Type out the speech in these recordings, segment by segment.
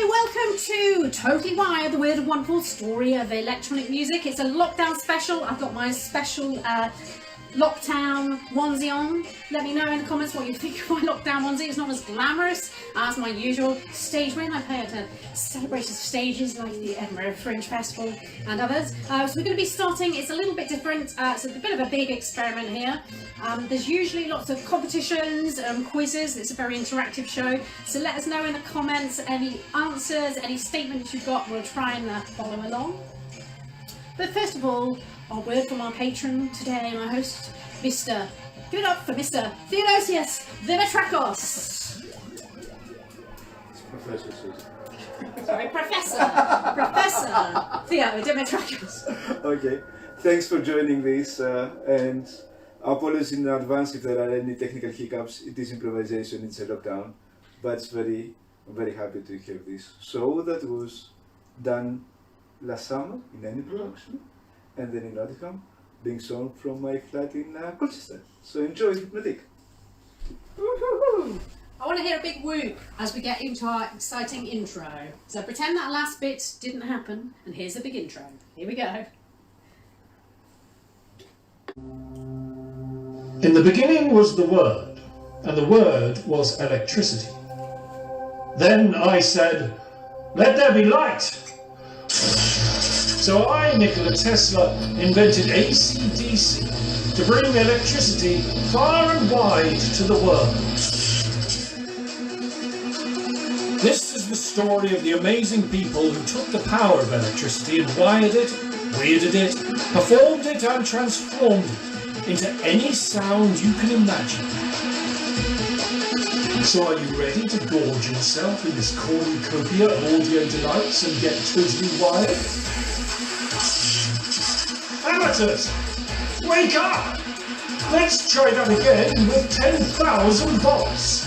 welcome to Totally Wired, the weird and wonderful story of electronic music. It's a lockdown special. I've got my special lockdown onesie on. Let me know in the comments what you think of my lockdown onesie. It's not as glamorous as my usual stage wear. I play at celebrated stages like the Edinburgh Fringe Festival and others. So we're going to be starting, it's a little bit different, it's a bit of a big experiment here. There's usually lots of competitions, quizzes. It's a very interactive show. So let us know in the comments any answers, any statements you've got. We'll try and follow along. But first of all, our word from our patron today, my host, Mr. Give it up for Mr. Theodosius Dimitrakos. It's Professor Susan. Sorry, Professor Theo Dimitrakos. Okay, thanks for joining this and apologies in advance if there are any technical hiccups. It is improvisation, it's a lockdown, but it's I'm very happy to hear this. So that was done last summer in any production, and then in Nottingham, being sung from my flat in Colchester. So enjoy Hypnotique. Woo-hoo-hoo. I want to hear a big whoop as we get into our exciting intro. So pretend that last bit didn't happen, and here's the big intro. Here we go. In the beginning was the Word, and the Word was electricity. Then I said, "Let there be light." So I, Nikola Tesla, invented AC/DC to bring electricity far and wide to the world. This is the story of the amazing people who took the power of electricity and wired it, weirded it, performed it and transformed it into any sound you can imagine. So are you ready to gorge yourself in this cornucopia of audio delights and get totally wired? Amateurs, wake up! Let's try that again with 10,000 volts.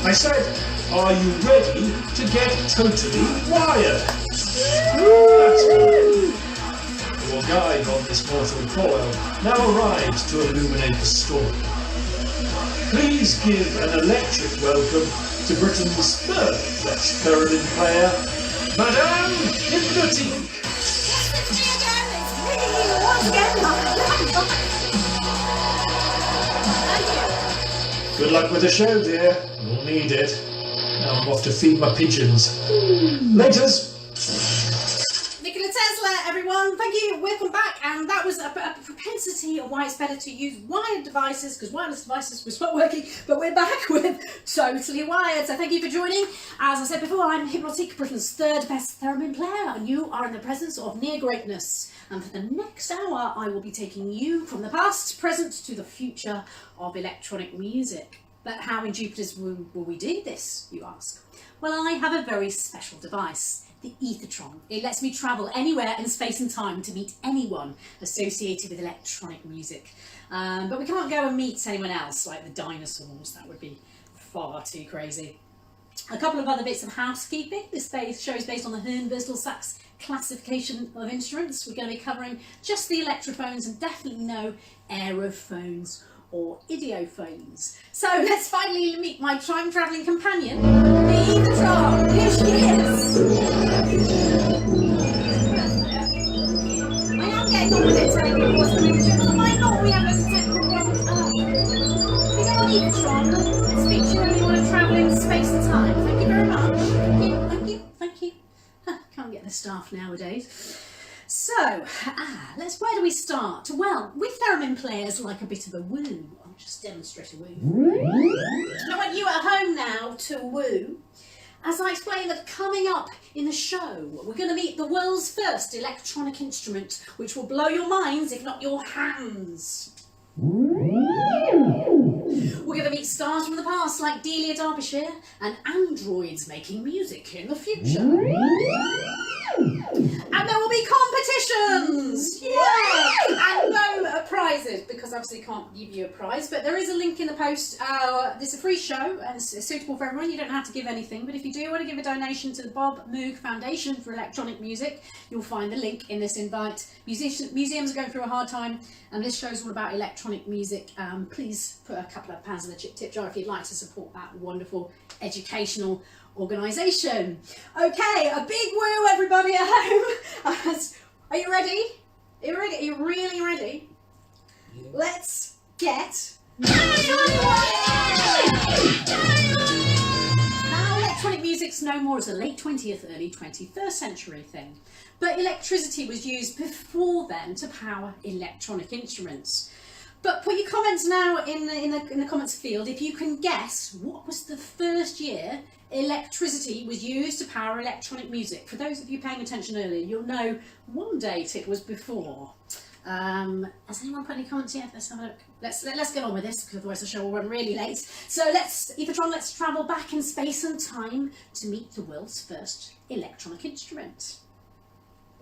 I said, are you ready to get totally wired? That's good. Your guide on this mortal coil now arrives to illuminate the story. Please give an electric welcome to Britain's third Fletch Theremin player, Madame Hypnotique. Good luck with the show, dear. We'll need it. Now I'm off to feed my pigeons. Laters. Nikola Tesla, everyone. Thank you. Welcome back. And that was a propensity of why it's better to use wired devices, because wireless devices was not working. But we're back with Totally Wired. So thank you for joining. As I said before, I'm Hypnotique, Britain's third best theremin player, and you are in the presence of near greatness. And for the next hour, I will be taking you from the past, present to the future of electronic music. But how in Jupiter's will we do this, you ask? Well, I have a very special device, the Ethertron. It lets me travel anywhere in space and time to meet anyone associated with electronic music. But we can't go and meet anyone else, like the dinosaurs. That would be far too crazy. A couple of other bits of housekeeping. This show is based on the Horn-Würstel Sachs classification of instruments. We're going to be covering just the electrophones and definitely no aerophones or idiophones. So let's finally meet my time-travelling companion, the Ethertron. Here she is. I am getting on with it today, but I might not. We have a technical one. We go on Ethertron. Speak to anyone of travelling space and time. Thank you very much. Thank you. Can't get the staff nowadays. So, where do we start? Well, with theremin players like a bit of a woo. I'll just demonstrate a woo. I want you at home now to woo. As I explained that coming up in the show, we're going to meet the world's first electronic instrument, which will blow your minds, if not your hands. We're going to meet stars from the past like Delia Derbyshire and androids making music in the future. And there will be be competitions! Yay! And no prizes, because obviously can't give you a prize, but there is a link in the post. This is a free show and it's suitable for everyone. You don't have to give anything, but if you do want to give a donation to the Bob Moog Foundation for electronic music, you'll find the link in this invite. Museums are going through a hard time, and this show's all about electronic music. Please put a couple of pounds in the tip jar if you'd like to support that wonderful educational organisation. Okay, a big woo everybody at home. Are you ready? Are you ready? Are you really ready? Yeah. Let's get now, electronic music's no more as a late 20th, early 21st century thing, but electricity was used before then to power electronic instruments. But put your comments now in the comments field if you can guess what was the first year electricity was used to power electronic music. For those of you paying attention earlier, you'll know one date it was before. Has anyone put any comments yet? Let's have a look. Let's get on with this, because otherwise the show will run really late. So let's travel back in space and time to meet the world's first electronic instrument.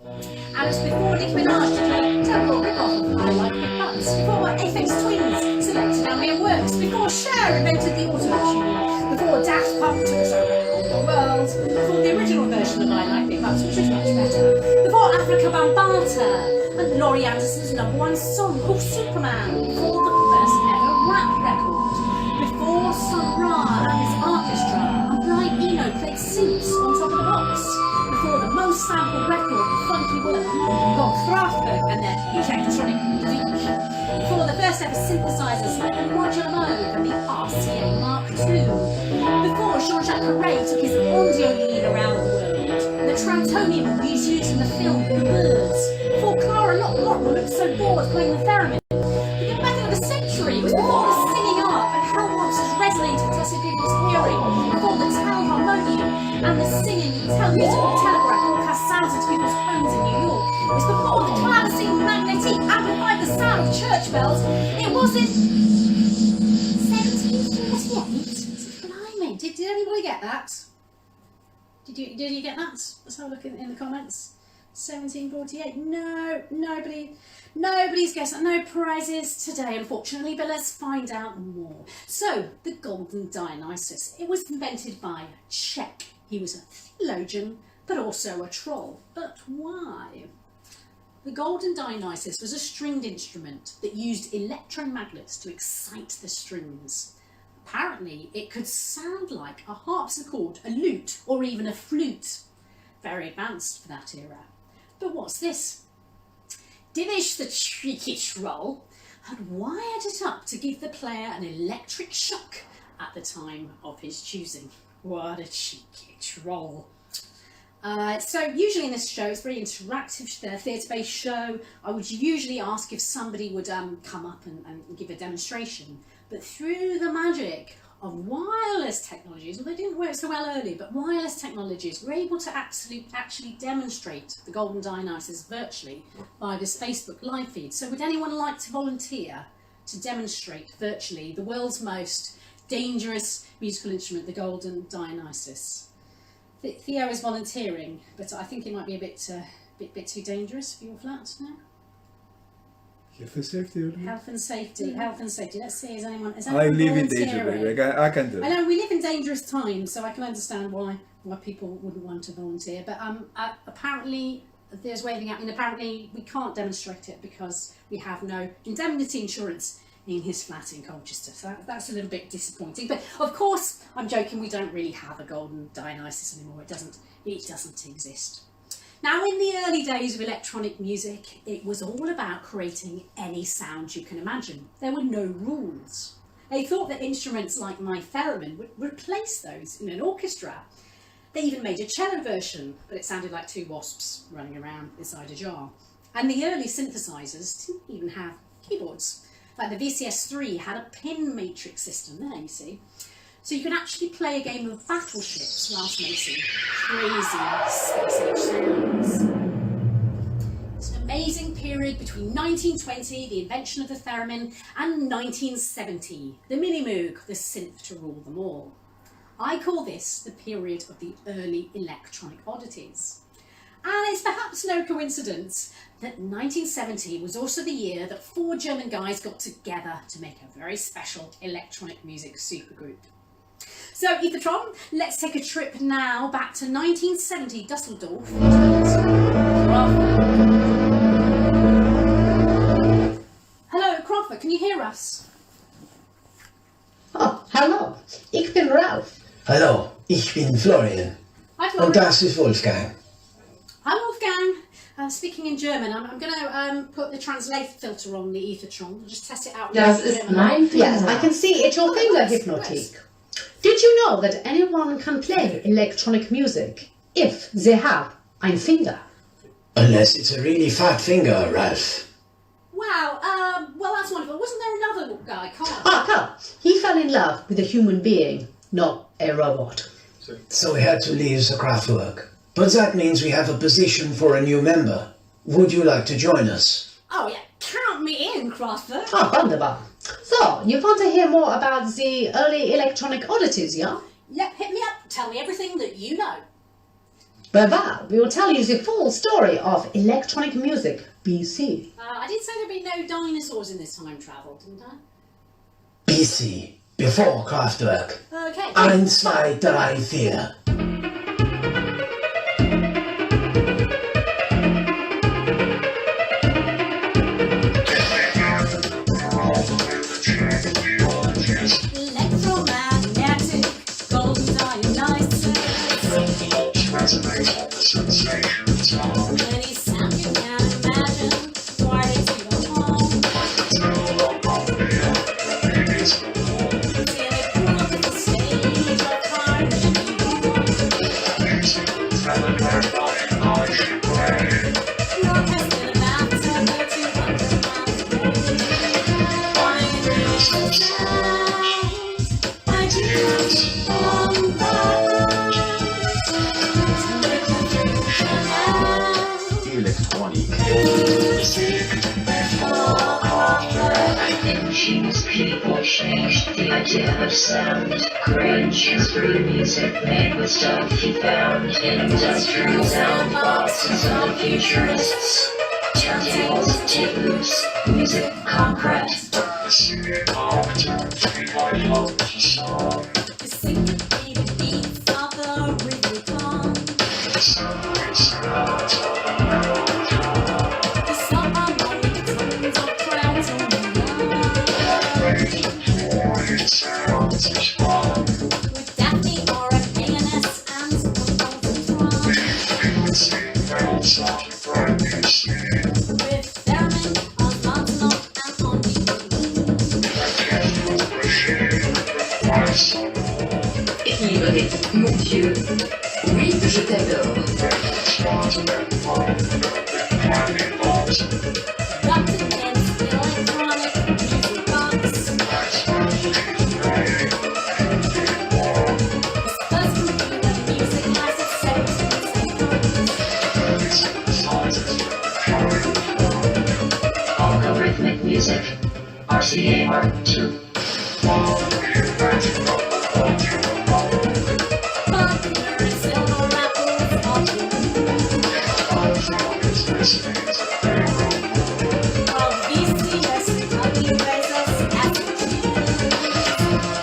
And it's before Nicki Minaj to play Temple Rip-Off of I Like Big Butts, before Aphex Twins selected ambient works, before Cher invented the auto-tune, before Daft Punk took us around the world, before the original version of I Like Big Butts, which was much better, before Africa Bambaataa and Laurie Anderson's #1 song called Superman, before the first ever rap record, before Sun Ra and his orchestra and Brian Eno played synths on top of the box, before the most sampled record, Funky Worm, got Kraftwerk and their electronic music, before the first ever synthesizers like the modular mode and the RCA Mark II, before Jean-Jacques took his audio lead around the world, and the Trautonium was used in the film The Birds, before Clara Lockmore looked so bored playing the Theremin. The method of the century was before the singing harp and how monsters resonated tested people's hearing, before the Tal harmonium and the singing musical telegraph broadcast sounds into people's homes in New York. It was before the clavecine magnetique amplified the sound of church bells. It was in 1748. Blimey, did anybody get that? Did you get that? Let's have a look in the comments. 1748. No, nobody's guessed that. No prizes today, unfortunately, but let's find out more. So, the Golden Dionysus. It was invented by a Czech. He was a theologian, but also a troll. But why? The Golden Dionysus was a stringed instrument that used electromagnets to excite the strings. Apparently, it could sound like a harpsichord, a lute, or even a flute. Very advanced for that era. But what's this? Divish the cheeky troll had wired it up to give the player an electric shock at the time of his choosing. What a cheeky troll. So usually in this show, it's a very interactive theatre-based show. I would usually ask if somebody would come up and give a demonstration. But through the magic of wireless technologies, well, they didn't work so well early, but wireless technologies, we're able to actually demonstrate the Golden Dionysus virtually by this Facebook live feed. So would anyone like to volunteer to demonstrate virtually the world's most dangerous musical instrument, the Golden Dionysus? Theo is volunteering, but I think it might be a bit too dangerous for your flat now. Health and safety. Health and safety. Health and safety. Let's see, is anyone I live in danger, baby. I can do it. I know we live in dangerous times, so I can understand why people wouldn't want to volunteer. But apparently there's waving at me, and apparently we can't demonstrate it because we have no indemnity insurance in his flat in Colchester. So that's a little bit disappointing. But of course, I'm joking. We don't really have a Golden Dionysus anymore. It doesn't exist. Now, in the early days of electronic music, it was all about creating any sound you can imagine. There were no rules. They thought that instruments like my Theremin would replace those in an orchestra. They even made a cello version, but it sounded like two wasps running around inside a jar. And the early synthesizers didn't even have keyboards. Like the VCS3 had a pin matrix system there, you see. So you can actually play a game of battleships whilst making crazy space-age sounds. It's an amazing period between 1920, the invention of the Theremin, and 1970, the Mini-Moog, the synth to rule them all. I call this the period of the early electronic oddities. And it's perhaps no coincidence that 1970 was also the year that 4 German guys got together to make a very special electronic music supergroup. So, Ethertron, let's take a trip now back to 1970 Dusseldorf. Hello, Kraftwerk, can you hear us? Oh, hallo, ich bin Ralf. Hallo, ich bin Florian. Hi, Florian. Und das ist Wolfgang. Hi, Wolfgang. Speaking in German, I'm going to put the translate filter on the Ethertron. Just test it out. Das ist mein Finger. Yes, I can see it's your finger, Hypnotique. Did you know that anyone can play electronic music if they have ein Finger? Unless it's a really fat finger, Ralph. Wow, well, that's wonderful. Wasn't there another guy, Carl? Ah, Carl, he fell in love with a human being, not a robot. So we had to leave the Kraftwerk. But that means we have a position for a new member. Would you like to join us? Oh, yeah, count me in, Kraftwerk. Ah, wunderbar. So, you want to hear more about the early electronic oddities, yeah? Yep, hit me up. Tell me everything that you know. Well, we will tell you the full story of electronic music, BC. I did say there'd be no dinosaurs in this time travel, didn't I? BC, before Kraftwerk. Okay. 1, 2, 3, 4. Electromagnetic, Golden Dionysus. Any sound you can imagine, party to your home. Till it grew up at the stage of harmony. Love has been about to go 200 miles away. I do on Inventions people changed the idea of sound. Grunge is free music made with stuff he found. Industrial sound boxes of futurists. Turntables, tables, music concrete. the syncopated beats of the rhythmicon. The subharmonic tones of crowds on the line. With Daphne or a KNS and with Theremin, Multimedia and Untitled. Ich liebe dich, Monsieur. Oui, je t'adore. Wrapped against the electronic music box. This first computer music has its settings. Algorithmic music. RCA Mark II. Butter and silver apples on the of VCS, ugly razors, acid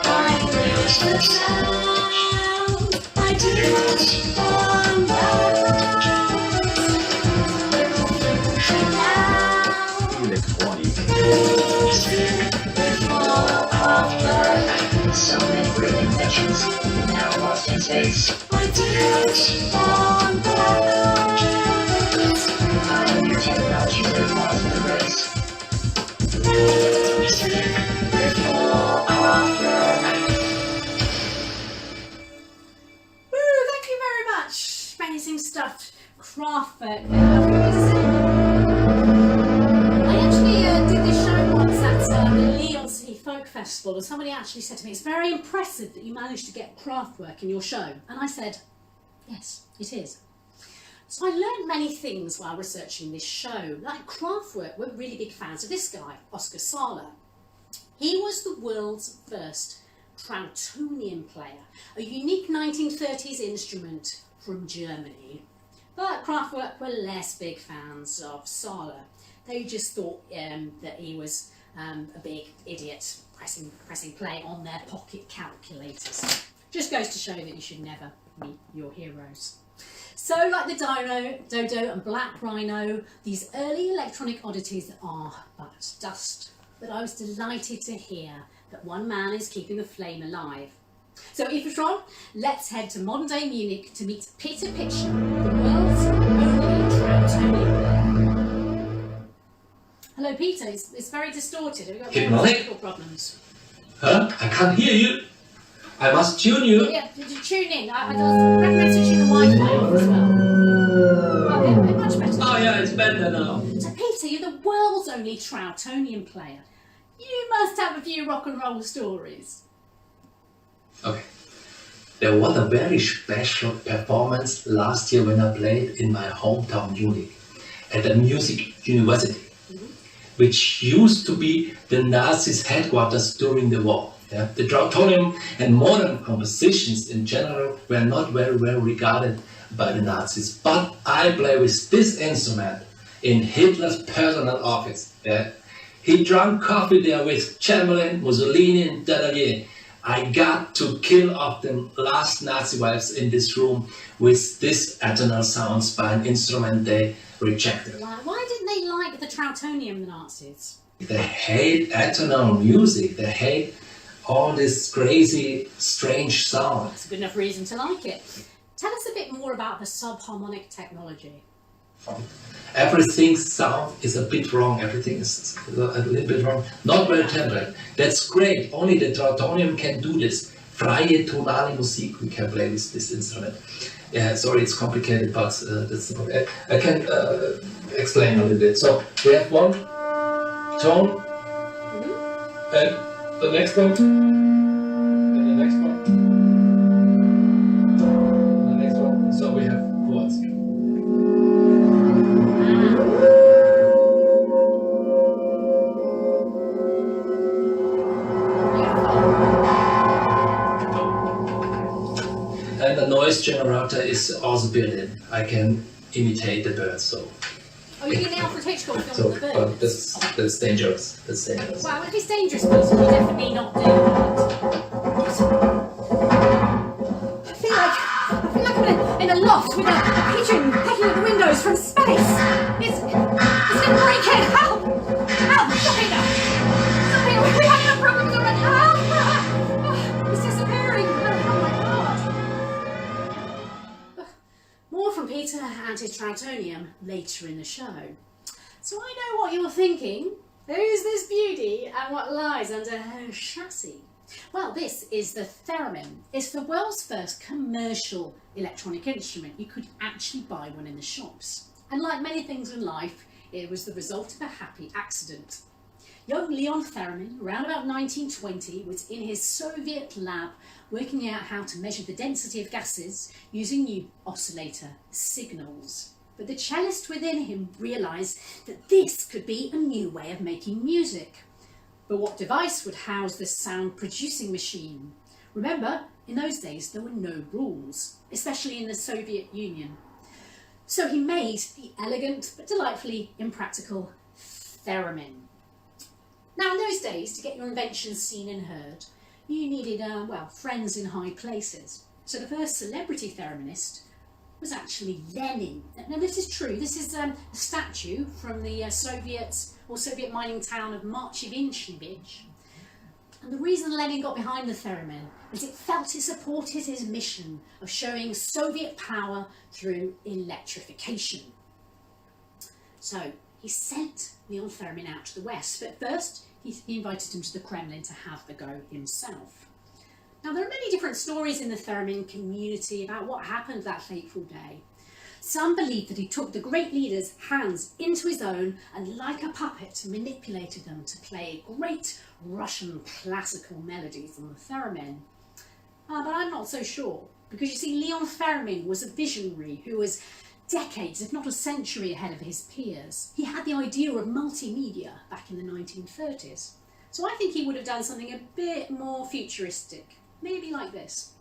I wish the sound I do on So many great inventions, now lost in space. I do on Pioneer technology that lost the race. Woo, thank you very much. Amazing stuff. Kraftwerk. I actually did this show once at the Leon City Folk Festival, and somebody actually said to me, it's very impressive that you managed to get Kraftwerk in your show. And I said, yes, it is. So I learned many things while researching this show. Like Kraftwerk were really big fans of this guy, Oscar Sala. He was the world's first Trantonian player, a unique 1930s instrument from Germany. But Kraftwerk were less big fans of Sala. They just thought that he was a big idiot pressing play on their pocket calculators. Just goes to show that you should never meet your heroes. So, like the Dodo and Black Rhino, these early electronic oddities are but dust. But I was delighted to hear that one man is keeping the flame alive. So, Ifritron, let's head to modern-day Munich to meet Peter Pitcher, the world's only Trautonian player. Hello, Peter. It's very distorted. Have you got technical problems? Huh? I can't hear you. I must tune you. Yeah, did you tune in? I recommend switching the Wi-Fi off as well. Okay, much better. Oh yeah, it's better now. So Peter, you're the world's only Trautonian player. You must have a few rock and roll stories. Okay. There was a very special performance last year when I played in my hometown Munich at the music university, which used to be the Nazis' headquarters during the war. Yeah? The Trautonium and modern compositions in general were not very well regarded by the Nazis, but I play with this instrument in Hitler's personal office. Yeah? He drank coffee there with Chamberlain, Mussolini and Daladier. I got to kill off the last Nazi wives in this room with this atonal sounds by an instrument they rejected. Why didn't they like the Trautonium, the Nazis? They hate atonal music, they hate all this crazy, strange sound. That's a good enough reason to like it. Tell us a bit more about the subharmonic technology. Everything sound is a bit wrong, everything is a little bit wrong, not well tempered. That's great, only the Trautonium can do this. Freie tonale Musik, we can play with this instrument. Yeah, sorry, it's complicated, but that's the problem. I can explain a little bit. So, we have one tone, and the next one, and the next one, and the next one. So we have chords. And the noise generator is also built in. I can imitate the birds, so. Oh, you can now for Hitchcock film So, the birds. but that's dangerous. That's dangerous. Well, if it's dangerous, Peter, you definitely not do that. I feel like I'm in a loft with a pigeon pecking at the windows from space. It's going to break it. Help! Help! Stop it! Stop it! We're having a problem with the red. Help! It's disappearing. Oh my God. More from Peter and his Trautonium later in the show. So I know what you're thinking. Who's this beauty and what lies under her chassis? Well, this is the Theremin. It's the world's first commercial electronic instrument. You could actually buy one in the shops. And like many things in life, it was the result of a happy accident. Young Leon Theremin, around about 1920, was in his Soviet lab working out how to measure the density of gases using new oscillator signals. But the cellist within him realised that this could be a new way of making music. But what device would house this sound producing machine? Remember, in those days there were no rules, especially in the Soviet Union. So he made the elegant but delightfully impractical Theremin. Now in those days, to get your inventions seen and heard, you needed, friends in high places. So the first celebrity thereminist was actually Lenin. Now this is true. This is a statue from the Soviet mining town of Marchivinchivich. And the reason Lenin got behind the Theremin was it felt it supported his mission of showing Soviet power through electrification. So he sent Leon Theremin out to the West, but first he invited him to the Kremlin to have the go himself. Now there are many different stories in the Theremin community about what happened that fateful day. Some believe that he took the great leader's hands into his own and like a puppet manipulated them to play great Russian classical melodies on the Theremin. But I'm not so sure, because you see Leon Theremin was a visionary who was decades, if not a century ahead of his peers. He had the idea of multimedia back in the 1930s. So I think he would have done something a bit more futuristic. Maybe like this.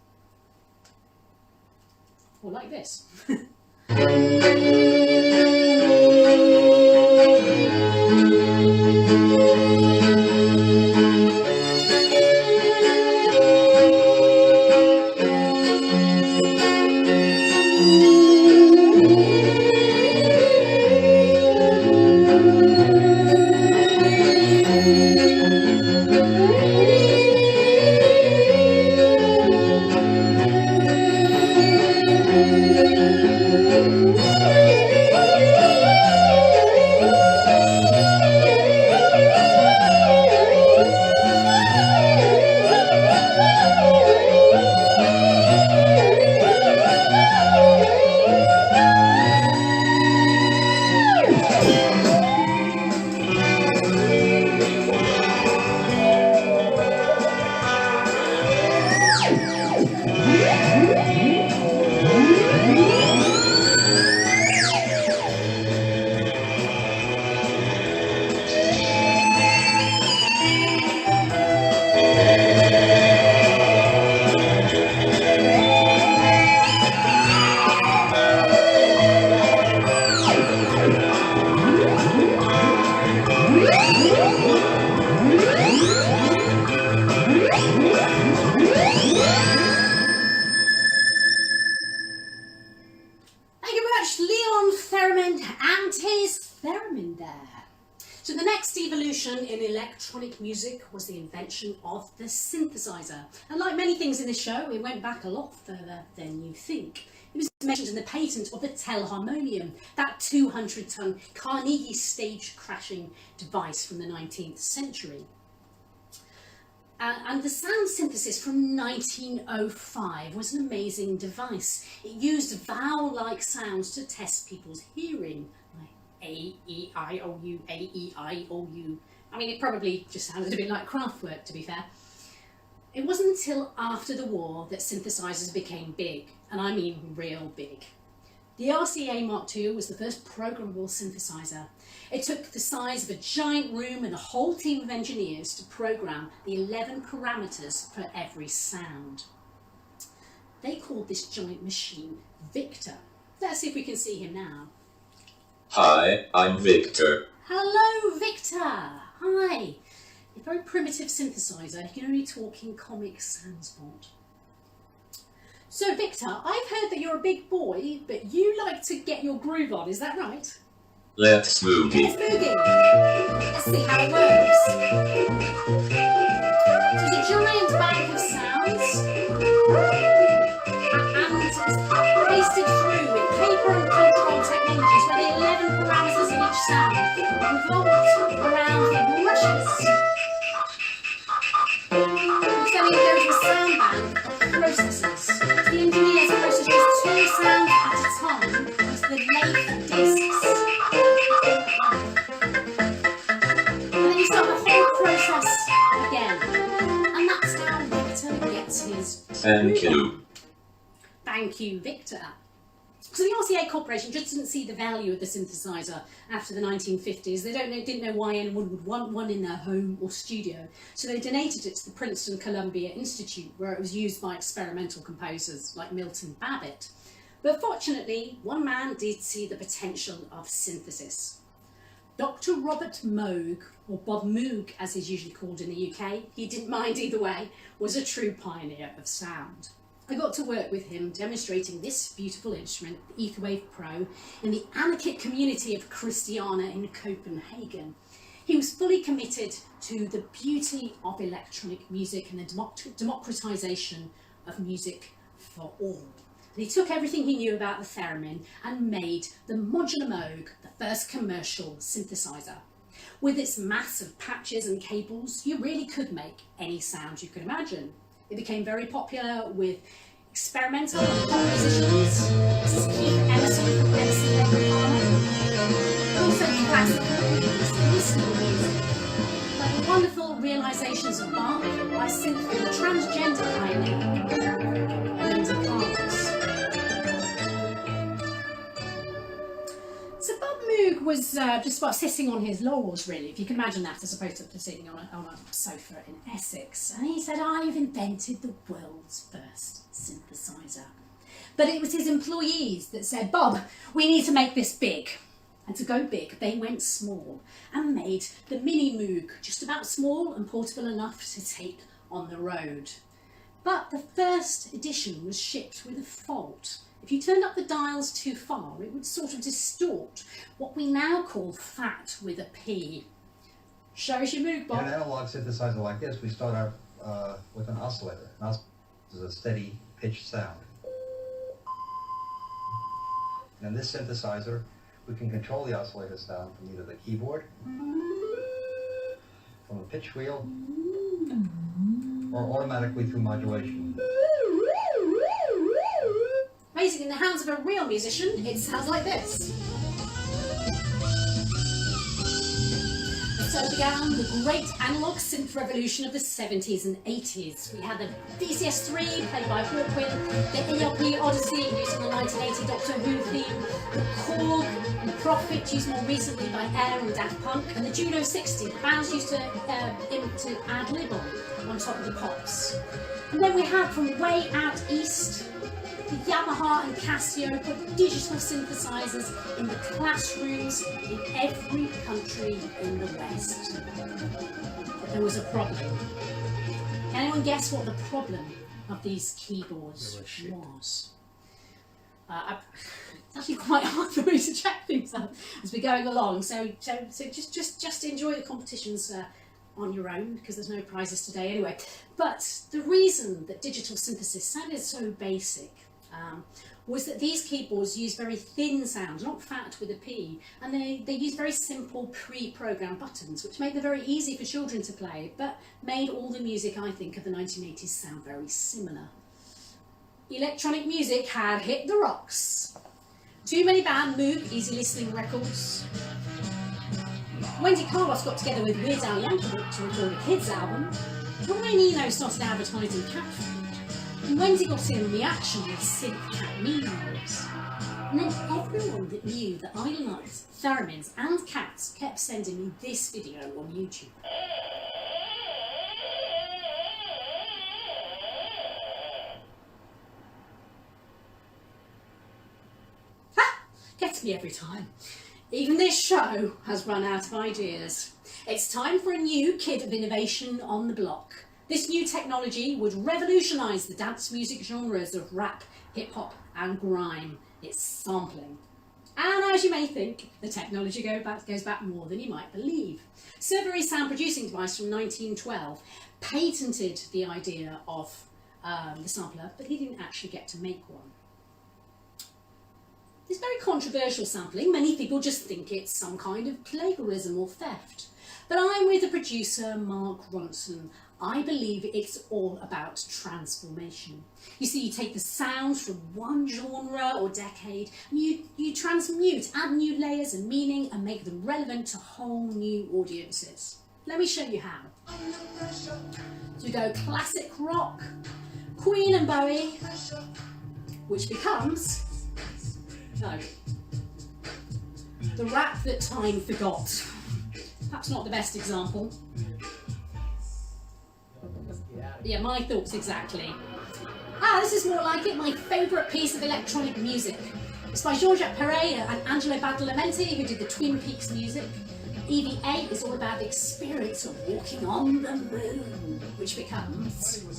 Or like this. Thank you very much, Leon Theremin and his Theremin there. So the next evolution in electronic music was the invention of the synthesizer. And like many things in this show, it went back a lot further than you think. It was mentioned in the patent of the telharmonium, that 200-ton Carnegie stage crashing device from the 19th century. And the sound synthesis from 1905 was an amazing device. It used vowel-like sounds to test people's hearing, like A, E, I, O, U, A, E, I, O, U. I mean, it probably just sounded a bit like Kraftwerk, to be fair. It wasn't until after the war that synthesizers became big, and I mean real big. The RCA Mark II was the first programmable synthesizer. It took the size of a giant room and a whole team of engineers to program the 11 parameters for every sound. They called this giant machine Victor. Let's see if we can see him now. Hi, I'm Victor. Hello, Victor. Hi. A very primitive synthesizer. You can only talk in Comic Sans font. So, Victor, I've heard that you're a big boy, but you like to get your groove on. Is that right? Let's move Let's it. boogie. Let's see how it works. So it's a giant bank of sounds, and it's pasted through with paper and control technologies where the 11 parameters in each sound revolve around the brushes. Which then go to a sound bank of processors. The engineers process just 2 sounds at a time with the lathe discs. And then you start the whole process again. And that's how Victor gets his Thank you. Thank you, Victor. So the RCA Corporation just didn't see the value of the synthesizer after the 1950s. They didn't know why anyone would want one in their home or studio. So they donated it to the Princeton Columbia Institute, where it was used by experimental composers like Milton Babbitt. But fortunately, one man did see the potential of synthesis. Dr. Robert Moog, or Bob Moog as he's usually called in the UK, he didn't mind either way, was a true pioneer of sound. I got to work with him demonstrating this beautiful instrument, the Etherwave Pro, in the Anarchic community of Christiana in Copenhagen. He was fully committed to the beauty of electronic music and the democratization of music for all. And he took everything he knew about the theremin and made the Modular Moog the first commercial synthesizer. With its massive patches and cables, you really could make any sound you could imagine. It became very popular with experimental and pop musicians. This is Keith Emerson from Emerson, Lake and Palmer. But also classical and listening music, like the wonderful realizations of Bach by synth transgender pioneer Linda Parks. So Bob Moog was just about sitting on his laurels, really, if you can imagine that, as opposed to sitting on a sofa in Essex. And he said, I've invented the world's first synthesizer. But it was his employees that said, Bob, we need to make this big. And to go big, they went small and made the Mini Moog just about small and portable enough to take on the road. But the first edition was shipped with a fault. If you turned up the dials too far, it would sort of distort what we now call fat with a P. Show us your Moog, Bob. In an analog synthesizer like this, we start out with an oscillator. An oscillator is a steady pitched sound. And in this synthesizer, we can control the oscillator sound from either the keyboard, from the pitch wheel, or automatically through modulation. Amazing, in the hands of a real musician, it sounds like this. So began the great analog synth revolution of the 70s and 80s. We had the VCS3 played by Hawkwind, the ELP Odyssey using the 1980 Doctor Who theme, the Korg and Prophet used more recently by Air and Daft Punk, and the Juno 60 the bands used to ad-lib on top of the pops. And then we had from way out east the Yamaha and Casio put digital synthesizers in the classrooms in every country in the West. But there was a problem. Can anyone guess what the problem of these keyboards was? It's actually quite hard for me to check things out as we're going along. So just enjoy the competitions on your own, because there's no prizes today anyway. But the reason that digital synthesis sounded so basic was that these keyboards use very thin sounds, not fat with a P, and they use very simple pre-programmed buttons, which made them very easy for children to play, but made all the music, I think, of the 1980s sound very similar. Electronic music had hit the rocks. Too many banned Moog easy listening records. Wendy Carlos got together with Weird Al Yankovic to record a kids album. Brian Eno started advertising cat food. And Wendy got in the action with synth cat memes. And then everyone that knew that I liked Theremins and cats kept sending me this video on YouTube. Ha! Gets me every time. Even this show has run out of ideas. It's time for a new kid of innovation on the block. This new technology would revolutionise the dance music genres of rap, hip-hop and grime. It's sampling. And as you may think, the technology goes back more than you might believe. Silvery sound producing device from 1912 patented the idea of the sampler, but he didn't actually get to make one. This very controversial sampling, many people just think it's some kind of plagiarism or theft. But I'm with the producer, Mark Ronson. I believe it's all about transformation. You see, you take the sounds from one genre or decade, and you transmute, add new layers and meaning, and make them relevant to whole new audiences. Let me show you how. So we go classic rock, Queen and Bowie, which becomes the rap that time forgot. Perhaps not the best example. Yeah, my thoughts exactly. This is more like it, my favourite piece of electronic music. It's by Jean-Jacques Perret and Angelo Badalamenti, who did the Twin Peaks music. EV8 is all about the experience of walking on the moon, which becomes... Well,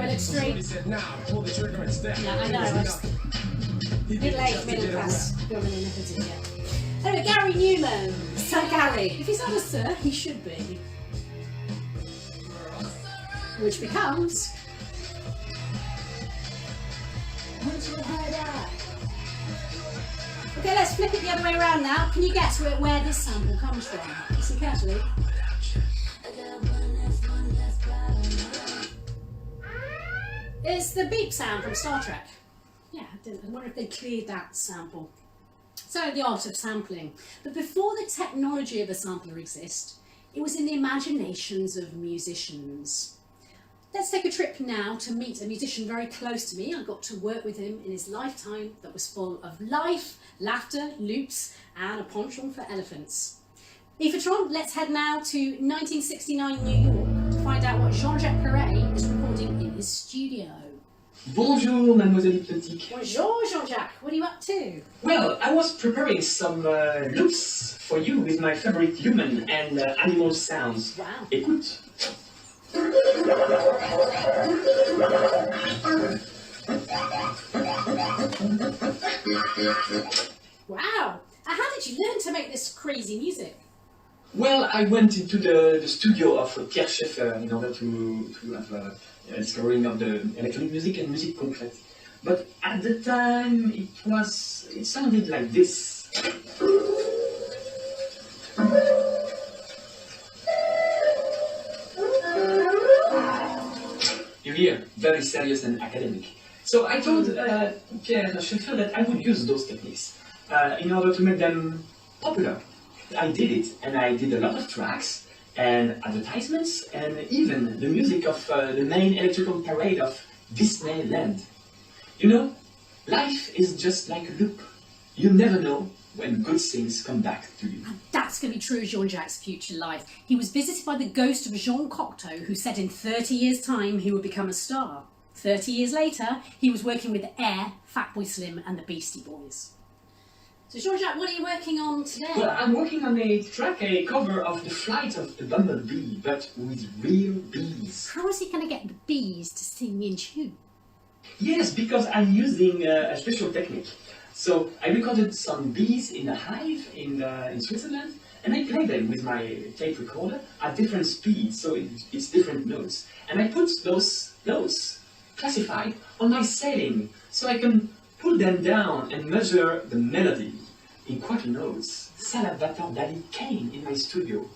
extreme. Yeah, I know. Middle-aged, middle-class woman in a hoodie, yeah. Anyway, Gary Newman. Sir Gary. If he's not a sir, he should be. Which becomes... Put your head up. Okay, let's flip it the other way around now. Can you guess where this sample comes from? Listen carefully. It's the beep sound from Star Trek. Yeah, I wonder if they cleared that sample. So the art of sampling. But before the technology of a sampler existed, it was in the imaginations of musicians. Let's take a trip now to meet a musician very close to me. I got to work with him in his lifetime that was full of life, laughter, loops, and a penchant for elephants. Evatron, let's head now to 1969 New York to find out what Jean-Jacques Perret is recording in his studio. Bonjour, Mademoiselle Hypnotique. Bonjour, Jean-Jacques. What are you up to? Well, I was preparing some loops for you with my favorite human and animal sounds. Wow. Écoute. Wow. And how did you learn to make this crazy music? Well, I went into the studio of Pierre Schaeffer in order to have a discovering of the electronic music and music concrète. But at the time, it sounded like this. You hear, very serious and academic. So I told Pierre Schaeffer that I would use those techniques in order to make them popular. I did it, and I did a lot of tracks and advertisements, and even the music of the main electrical parade of Disneyland. You know, life is just like a loop. You never know when good things come back to you. And that's going to be true of Jean-Jacques' future life. He was visited by the ghost of Jean Cocteau, who said in 30 years' time he would become a star. 30 years later, he was working with Air, Fatboy Slim and the Beastie Boys. So Jean-Jacques, what are you working on today? Well, I'm working on a track, a cover of The Flight of the Bumblebee, but with real bees. How is he going to get the bees to sing in tune? Yes, because I'm using a special technique. So I recorded some bees in a hive in Switzerland, and I play them with my tape recorder at different speeds, so it's different notes. And I put those notes classified on my sailing, so I can put them down and measure the melody in quarter notes. Salvatore Dali came in my studio,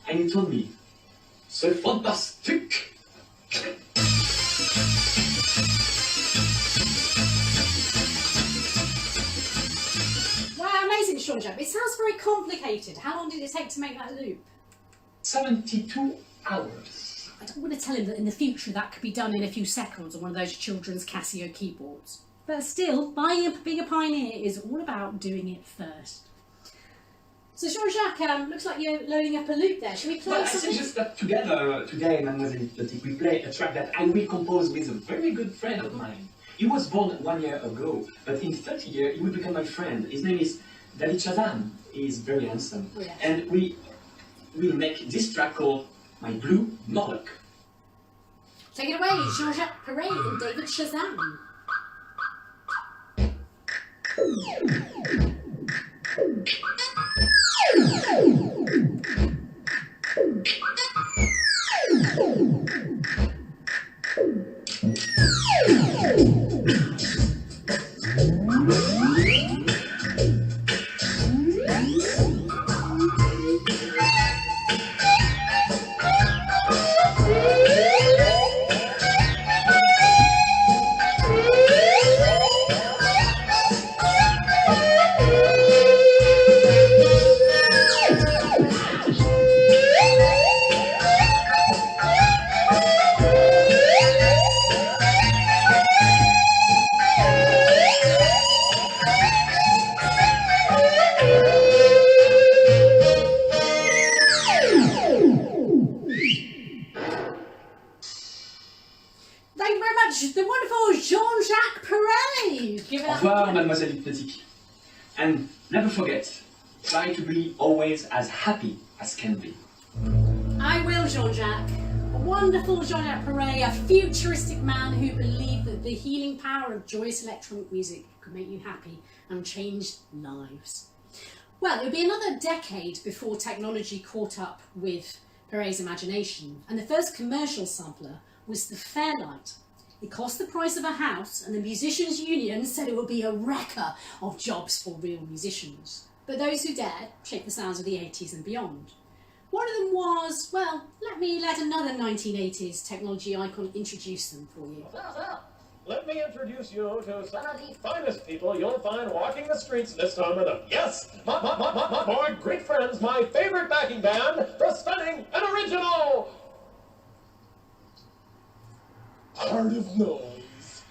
and he told me, "C'est fantastique!" Wow, amazing, Jean-Jacques. It sounds very complicated. How long did it take to make that loop? 72 hours. I don't want to tell him that in the future that could be done in a few seconds on one of those children's Casio keyboards. But still, being a pioneer is all about doing it first. So Jean-Jacques, looks like you're loading up a loop there. Should we play Well, I something? suggest that together, today, Mademoiselle Hypnotique, we play a track that I will compose with a very good friend of mine. He was born 1 year ago, but in 30 years, he will become my friend. His name is David Shazam. He is very handsome. Oh, yes. And we will make this track called My Blue Moloch. Take it away, Jean-Jacques Perret and David Shazam. Thank you very much, the wonderful Jean-Jacques Perret. Give it Au up. revoir, Mademoiselle Hypnotique. And never forget, try to be always as happy as can be. I will, Jean-Jacques. A wonderful Jean-Jacques Perret, a futuristic man who believed that the healing power of joyous electronic music could make you happy and change lives. Well, it would be another decade before technology caught up with Perret's imagination, and the first commercial sampler was the Fairlight. It cost the price of a house, and the Musicians' Union said it would be a wrecker of jobs for real musicians. But those who dared shaped the sounds of the 80s and beyond. One of them was, well, let another 1980s technology icon introduce them for you. Let me introduce you to some of the finest people you'll find walking the streets this time of the... Yes, my great friends, my favorite backing band, the stunning and original... Art of Noise.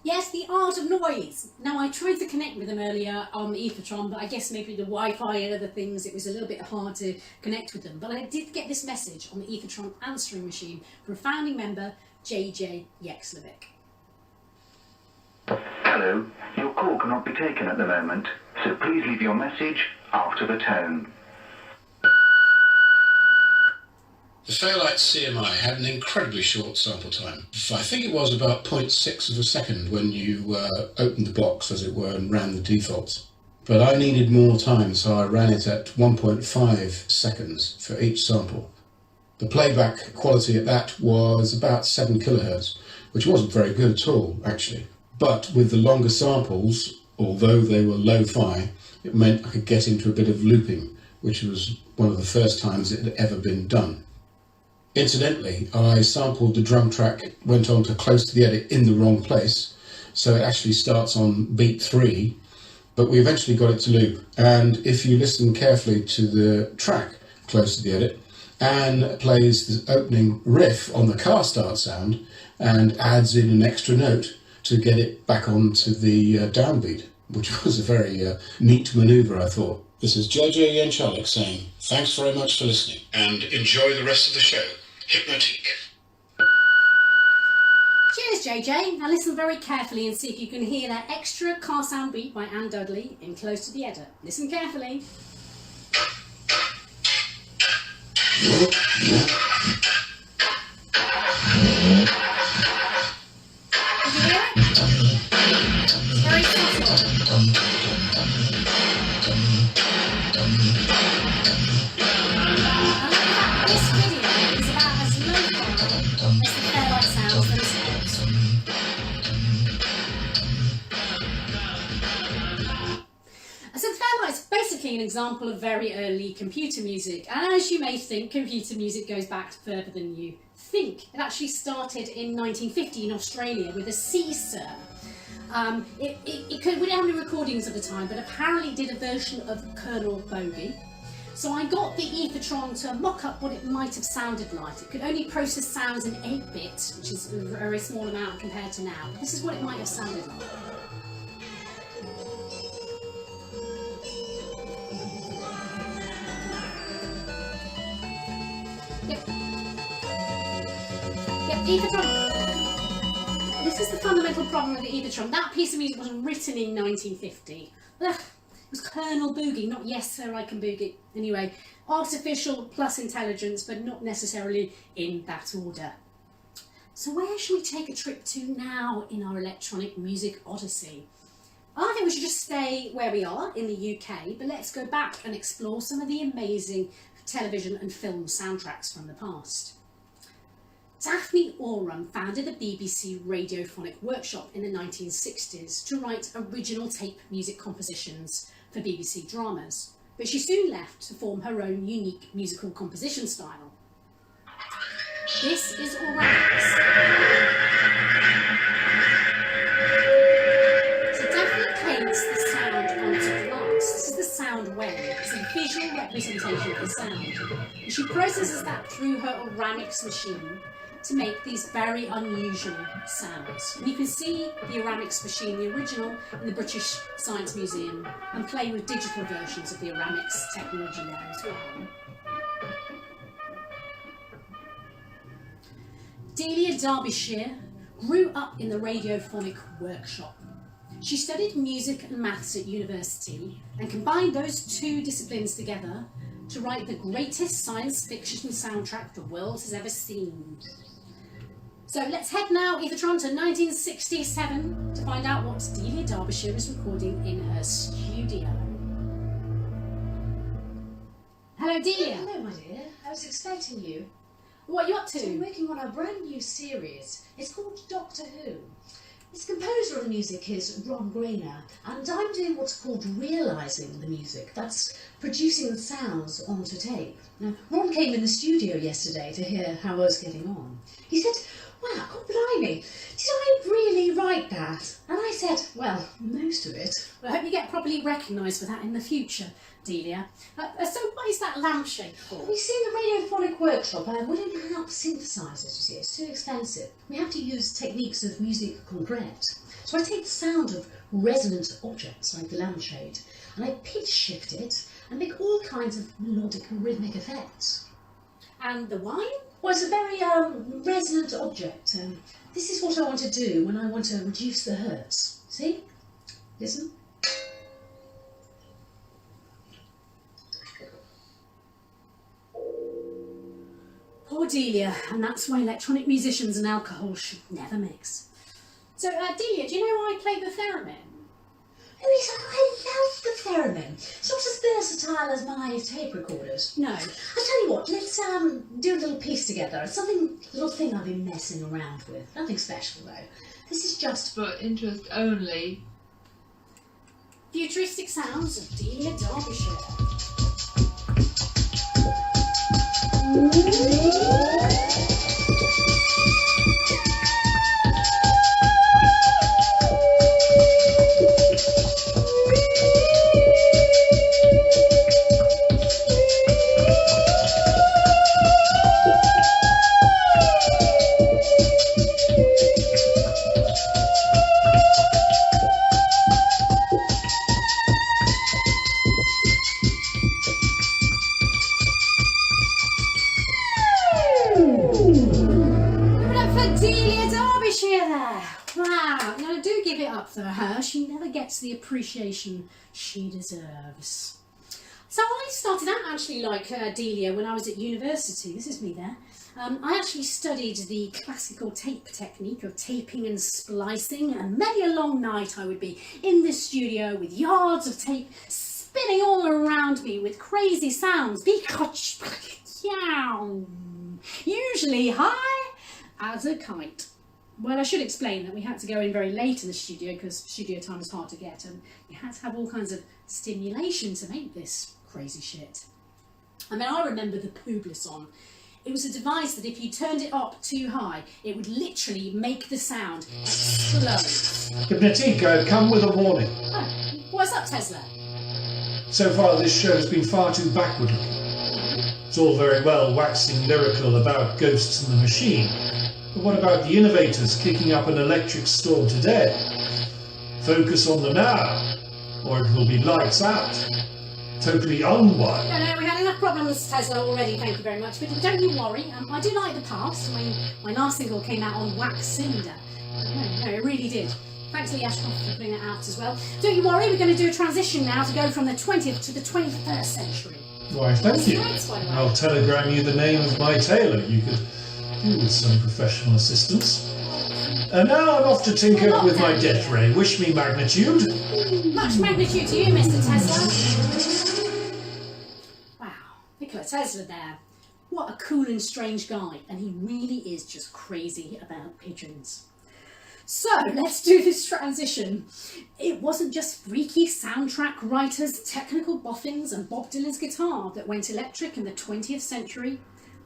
Yes, the Art of Noise. Now, I tried to connect with them earlier on the Ethertron, but I guess maybe the Wi-Fi and other things, it was a little bit hard to connect with them. But I did get this message on the Ethertron answering machine from founding member J.J. Yexlovic. Hello, your call cannot be taken at the moment, so please leave your message after the tone. The Fairlight CMI had an incredibly short sample time. I think it was about 0.6 of a second when you opened the box, as it were, and ran the defaults. But I needed more time, so I ran it at 1.5 seconds for each sample. The playback quality at that was about 7 kilohertz, which wasn't very good at all, actually. But with the longer samples, although they were lo-fi, it meant I could get into a bit of looping, which was one of the first times it had ever been done. Incidentally, I sampled the drum track, went on to Close to the Edit in the wrong place, so it actually starts on beat 3, but we eventually got it to loop. And if you listen carefully to the track, Close to the Edit, Anne plays the opening riff on the car start sound and adds in an extra note to get it back onto the downbeat, which was a very neat manoeuvre, I thought. This is Jean-Jacques saying, thanks very much for listening, and enjoy the rest of the show. Hypnotique. Cheers, JJ. Now listen very carefully and see if you can hear that extra car sound beat by Anne Dudley in Close to the Edit. Listen carefully. Very subtle. This video is about as lo-fi as the Fairlight sounds themselves. So the Fairlight's basically an example of very early computer music, and as you may think, computer music goes back further than you think. It actually started in 1950 in Australia with a C server. We didn't have any recordings at the time, but apparently did a version of Colonel Bogey. So I got the Ethertron to mock up what it might have sounded like. It could only process sounds in 8-bit, which is a very small amount compared to now. This is what it might have sounded like. Yep, Ethertron. This is the fundamental problem with the Ethertron. That piece of music was written in 1950. Ugh. It was Colonel Boogie, not Yes Sir I Can Boogie. Anyway, artificial plus intelligence, but not necessarily in that order. So where should we take a trip to now in our electronic music odyssey? I think we should just stay where we are in the UK, but let's go back and explore some of the amazing television and film soundtracks from the past. Daphne Oram founded the BBC Radiophonic Workshop in the 1960s to write original tape music compositions for BBC dramas, but she soon left to form her own unique musical composition style. This is Oram's. So Daphne paints the sound onto glass. This is the sound wave. It's a visual representation of the sound. And she processes that through her Oramics machine to make these very unusual sounds. And you can see the Oramics machine, the original, in the British Science Museum, and play with digital versions of the Oramics technology there as well. Delia Derbyshire grew up in the Radiophonic Workshop. She studied music and maths at university and combined those two disciplines together to write the greatest science fiction soundtrack the world has ever seen. So let's head now, Ethertron, to 1967 to find out what Delia Derbyshire was recording in her studio. Hello, Delia. Hello, my dear. I was expecting you. What are you up to? So I'm working on a brand new series. It's called Doctor Who. This composer of the music is Ron Grainer, and I'm doing what's called realising the music. That's producing the sounds onto tape. Now, Ron came in the studio yesterday to hear how I was getting on. He said, "Wow, God blimey, did I really write that?" And I said, "Well, most of it." Well, I hope you get properly recognised for that in the future, Delia. So what is that lampshade for? We see in the Radiophonic Workshop, we don't have synthesizers, you see, it's too expensive. We have to use techniques of music concrete. So I take the sound of resonant objects like the lampshade, and I pitch shift it and make all kinds of melodic and rhythmic effects. And the wine? Well, it's a very resonant object. This is what I want to do when I want to reduce the hertz. See? Listen. Poor Delia, and that's why electronic musicians and alcohol should never mix. So, Delia, do you know I play the theremin? Oh yes, I love the theremin. It's not as versatile as my tape recorders. No. I'll tell you what, let's do a little piece together. It's a little thing I've been messing around with. Nothing special though. This is just for interest only. Futuristic sounds of Delia Derbyshire. For her, she never gets the appreciation she deserves. So I started out actually like Delia when I was at university. This is me there. I actually studied the classical tape technique of taping and splicing, and many a long night I would be in the studio with yards of tape spinning all around me with crazy sounds, usually high as a kite. Well, I should explain that we had to go in very late in the studio because studio time is hard to get, and you had to have all kinds of stimulation to make this crazy shit. I mean, I remember the Publison. It was a device that if you turned it up too high, it would literally make the sound explode. Hypnotique, I've come with a warning. Oh, what's up, Tesla? So far this show has been far too backward looking. It's all very well waxing lyrical about ghosts in the machine, but what about the innovators kicking up an electric storm today? Focus on the now, or it will be lights out. Totally unwired. No, we had enough problems, Tesla, already, thank you very much. But don't you worry, I do like the past. I mean, my last single came out on Wax Cinder. No, it really did. Thanks to Jean-Jacques for putting that out as well. Don't you worry, we're going to do a transition now to go from the 20th to the 21st century. Why, thank you. I'll telegram you the name of my tailor. You could do with some professional assistance. And now I'm off to tinker with my death ray. Wish me magnitude. Much magnitude to you, Mr. Tesla. Wow, Nikola Tesla there. What a cool and strange guy. And he really is just crazy about pigeons. So, let's do this transition. It wasn't just freaky soundtrack writers, technical boffins and Bob Dylan's guitar that went electric in the 20th century.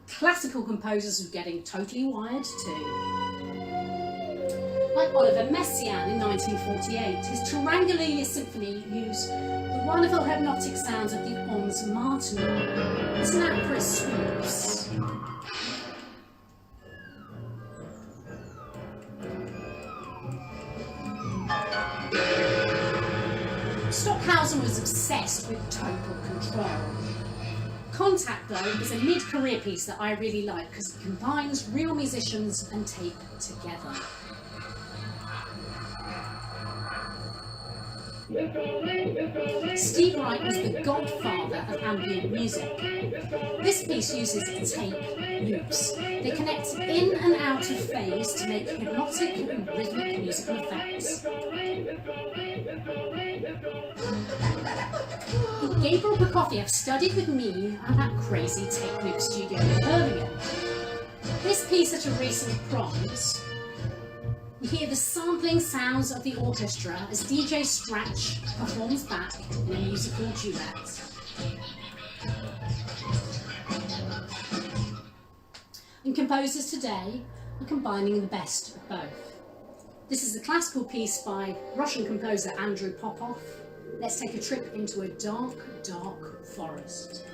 Classical composers were getting totally wired too. Like Oliver Messiaen in 1948, his Triangulalia Symphony used the wonderful hypnotic sounds of the Ons Martenot. Listen out for his sweeps. Stockhausen was obsessed with total control. Contact, though, is a mid-career piece that I really like because it combines real musicians and tape together. Steve Wright was the godfather of ambient music. This piece uses tape loops. They connect in and out of phase to make hypnotic and rhythmic musical effects. Gabriel Prokofiev studied with me at that crazy tape loop studio in Birmingham. This piece at a recent proms, we hear the sampling sounds of the orchestra as DJ Scratch performs back in a musical duet. And composers today are combining the best of both. This is a classical piece by Russian composer Andrew Popov. Let's take a trip into a dark, dark forest.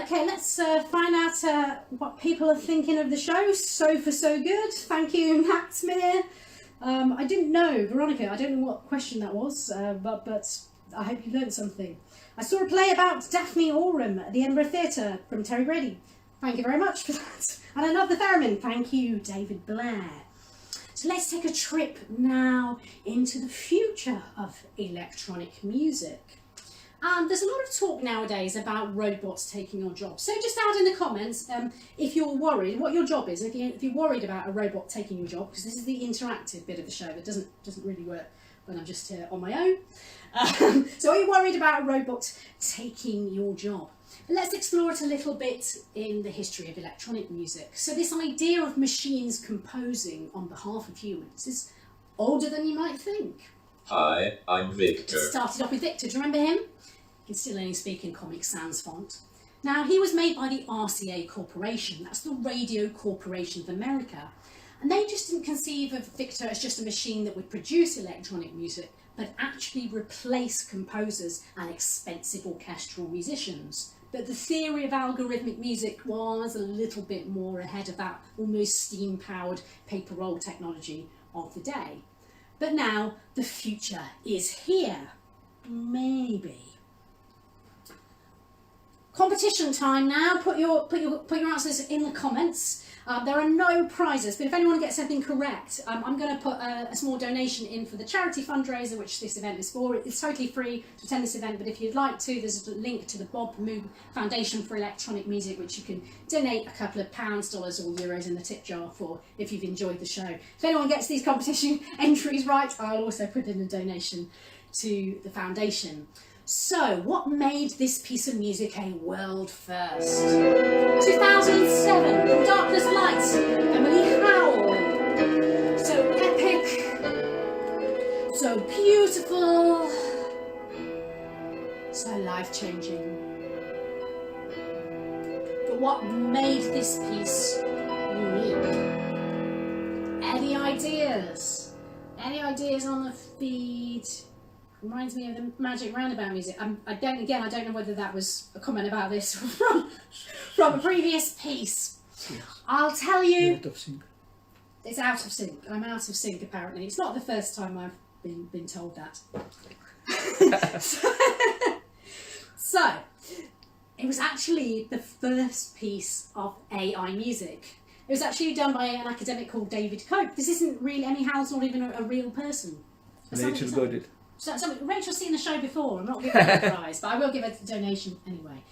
Okay, let's find out what people are thinking of the show. So far, so good. Thank you, Natsmere. I didn't know, Veronica, I don't know what question that was, but I hope you learned something. I saw a play about Daphne Oram at the Edinburgh Theatre from Terry Grady. Thank you very much for that. And I love the Theremin. Thank you, David Blair. So let's take a trip now into the future of electronic music. There's a lot of talk nowadays about robots taking your job. So just add in the comments if you're worried, what your job is, if you're worried about a robot taking your job, because this is the interactive bit of the show that doesn't really work when I'm just here on my own. So are you worried about a robot taking your job? But let's explore it a little bit in the history of electronic music. So this idea of machines composing on behalf of humans is older than you might think. Hi, I'm Victor. It started off with Victor, do you remember him? He can still only speak in Comic Sans font. Now, he was made by the RCA Corporation, that's the Radio Corporation of America. And they just didn't conceive of Victor as just a machine that would produce electronic music, but actually replace composers and expensive orchestral musicians. But the theory of algorithmic music was a little bit more ahead of that almost steam-powered paper roll technology of the day. But now the future is here. Maybe. Competition time now. Put your answers in the comments. There are no prizes, but if anyone gets anything correct, I'm going to put a small donation in for the charity fundraiser, which this event is for. It's totally free to attend this event, but if you'd like to, there's a link to the Bob Moog Foundation for Electronic Music, which you can donate a couple of pounds, dollars or euros in the tip jar for if you've enjoyed the show. If anyone gets these competition entries right, I'll also put in a donation to the foundation. So, what made this piece of music a world first? 2007, From Darkness to Light, Emily Howell. So epic, so beautiful, so life-changing. But what made this piece unique? Any ideas? Any ideas on the feed? Reminds me of the Magic Roundabout music. I don't know whether that was a comment about this from a previous piece. I'll tell you, it's out of sync. I'm out of sync apparently. It's not the first time I've been told that. So, it was actually the first piece of AI music. It was actually done by an academic called David Cope. This isn't really, Emily Howell's not even a real person. Rachel got it. So Rachel's seen the show before. I'm not giving her a prize, but I will give her a donation anyway.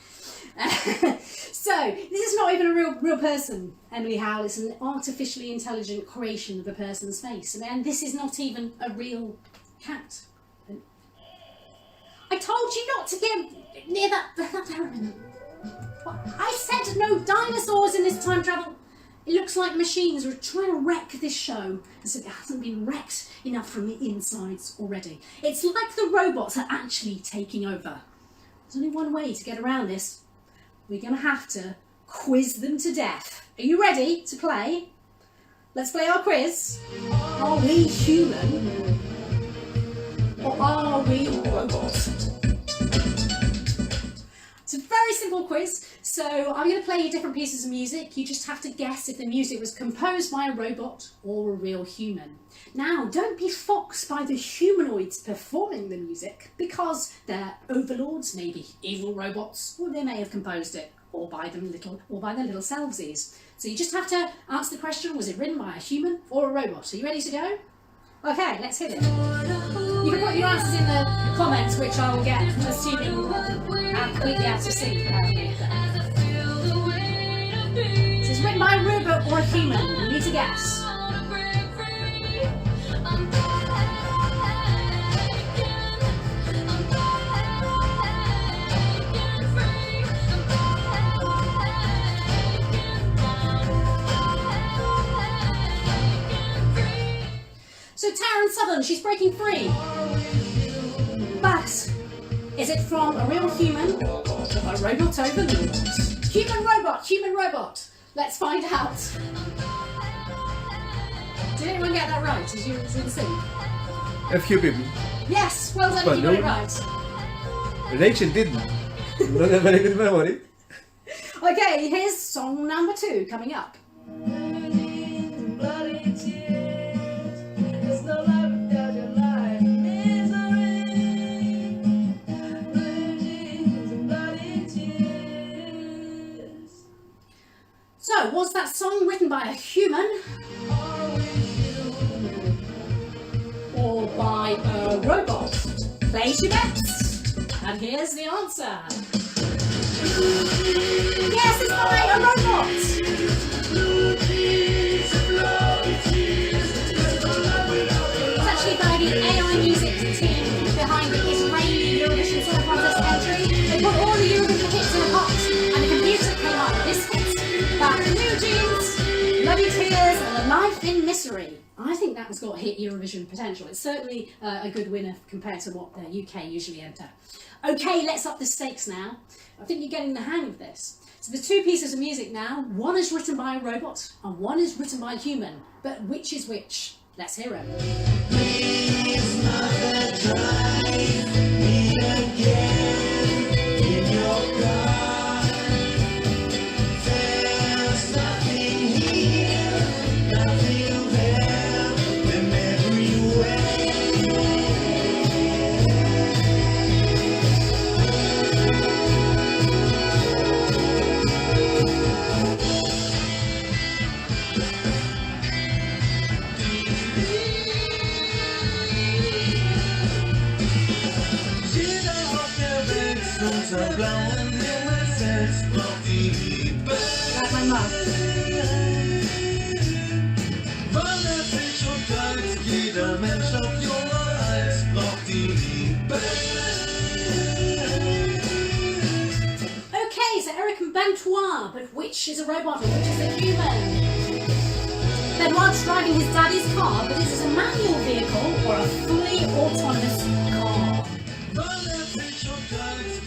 So this is not even a real person, Emily Howell. It's an artificially intelligent creation of a person's face, and this is not even a real cat. I told you not to get near that Theremin. I said no dinosaurs in this time travel. It looks like machines are trying to wreck this show, as it hasn't been wrecked enough from the insides already. It's like the robots are actually taking over. There's only one way to get around this. We're going to have to quiz them to death. Are you ready to play? Let's play our quiz. Are we human? Or are we robots? It's a very simple quiz, so I'm going to play you different pieces of music. You just have to guess if the music was composed by a robot or a real human. Now, don't be foxed by the humanoids performing the music, because they're overlords, maybe evil robots, or they may have composed it, or by their little selvesies. So you just have to answer the question, was it written by a human or a robot? Are you ready to go? Okay, let's hit it. You can put your answers in the comments, which I'll get, assuming I'm completely out of sync. So it's written by a robot or a human. You need to guess. So Taryn Southern, she's breaking free. But is it from a real human or a robot overlord? Human robot. Let's find out. Did anyone get that right? Did you see? A few people. Yes, well done, But you got it right. Rachel didn't. Not a very good memory. Okay, here's song number 2 coming up. So, was that song written by a human or by a robot? Place your bets. And here's the answer. Yes, it's by a robot. It's actually by the AI music team behind the Israeli Eurovision Song Contest entry. They put all the Eurovision hits in a pot, and the computer came up with this hit. But Blue Jeans, Bloody Tears, and A Life in Misery. I think that has got hit Eurovision potential. It's certainly a good winner compared to what the UK usually enter. Okay, let's up the stakes now. I think you're getting the hang of this. So the 2 pieces of music now, one is written by a robot and one is written by a human. But which is which? Let's hear it. Please, mother, drive me again in your car. There's nothing here, nothing there, and everywhere. Like my mum. Okay, so Eric and Bentois, but which is a robot and which is a human? Benoit's driving his daddy's car, but is it a manual vehicle or a fully autonomous car?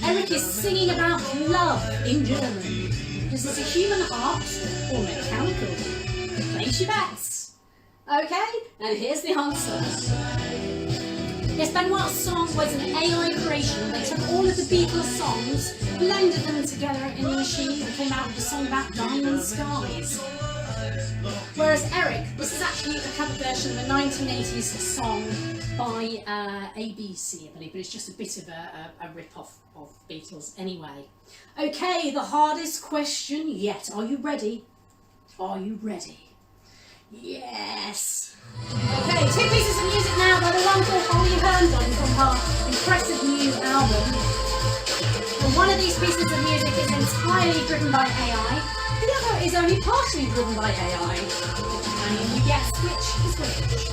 Eric is singing about love in German. Is this a human heart or mechanical? Place your bets. Okay, and here's the answer. Yes, Benoit's song was an AI creation. They took all of the Beatles songs, blended them together in a machine and came out with a song about diamond skies. Whereas Eric, this is actually a cover version of a 1980s song by ABC, I believe, but it's just a bit of a rip-off of Beatles anyway. Okay, the hardest question yet. Are you ready? Are you ready? Yes! Okay, 2 pieces of music now by the wonderful Holly Herndon from her impressive new album. And one of these pieces of music is entirely driven by AI. The other is only partially driven by AI. And you guess which is which.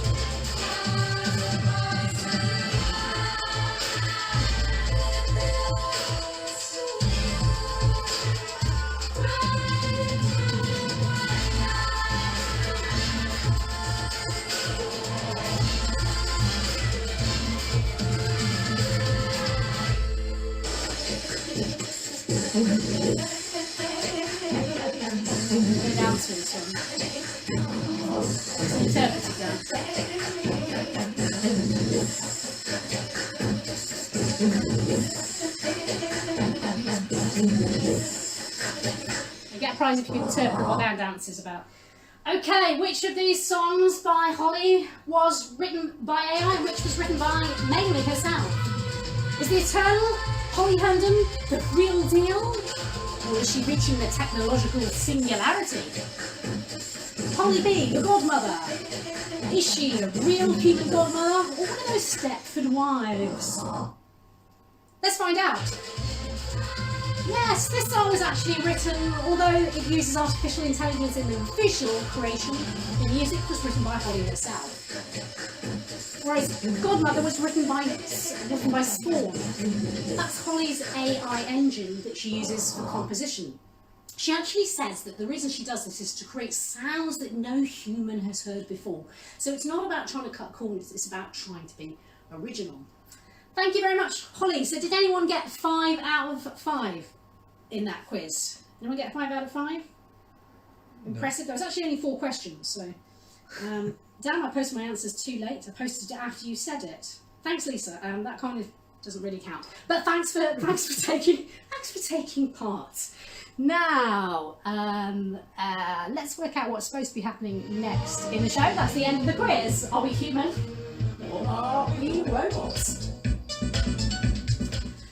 You get a prize if you can interpret what that dance is about. Okay, which of these songs by Holly was written by AI, which was written by mainly herself? Is the eternal Holly Herndon the real deal? Or is she reaching the technological singularity? Holly B, the godmother. Is she a real human godmother or one of those Stepford wives? Let's find out. Yes, this song was actually written, although it uses artificial intelligence in the visual creation, the music was written by Holly herself. Whereas Godmother was written by Spawn. That's Holly's AI engine that she uses for composition. She actually says that the reason she does this is to create sounds that no human has heard before. So it's not about trying to cut corners, it's about trying to be original. Thank you very much, Holly. So did anyone get 5 out of 5 in that quiz? Anyone get 5 out of 5? Impressive. There was actually only 4 questions, so damn, I posted my answers too late. I posted it after you said it. Thanks, Lisa. That kind of doesn't really count. But thanks for taking part. Now, let's work out what's supposed to be happening next in the show. That's the end of the quiz. Are we human or are we robots?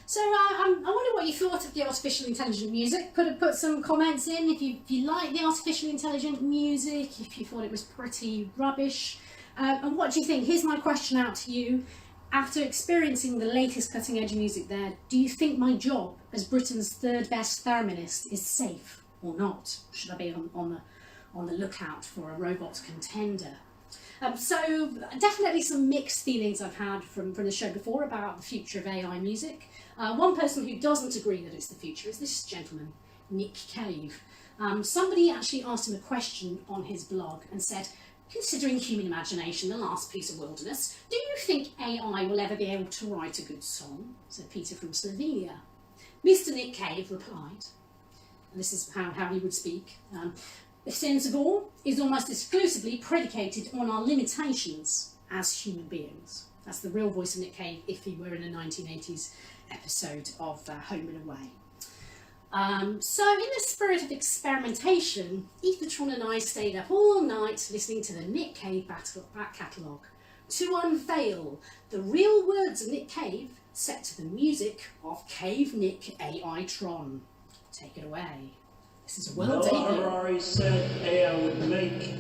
So I wonder what you thought of the artificial intelligent music. Put some comments in if you like the artificial intelligent music, if you thought it was pretty rubbish. And what do you think? Here's my question out to you. After experiencing the latest cutting edge music there, do you think my job as Britain's third best thereminist is safe or not? Should I be on the lookout for a robot contender? So definitely some mixed feelings I've had from the show before about the future of AI music. One person who doesn't agree that it's the future is this gentleman, Nick Cave. Somebody actually asked him a question on his blog and said, considering human imagination, the last piece of wilderness, do you think AI will ever be able to write a good song? Said Peter from Slovenia. Mr. Nick Cave replied, and this is how he would speak, the sense of awe is almost exclusively predicated on our limitations as human beings. That's the real voice of Nick Cave if he were in a 1980s episode of Home and Away. So in the spirit of experimentation, Ethertron and I stayed up all night listening to the Nick Cave back catalogue to unveil the real words of Nick Cave set to the music of Cave Nick AI-tron. Take it away. This is a world debut. Harari said AI would make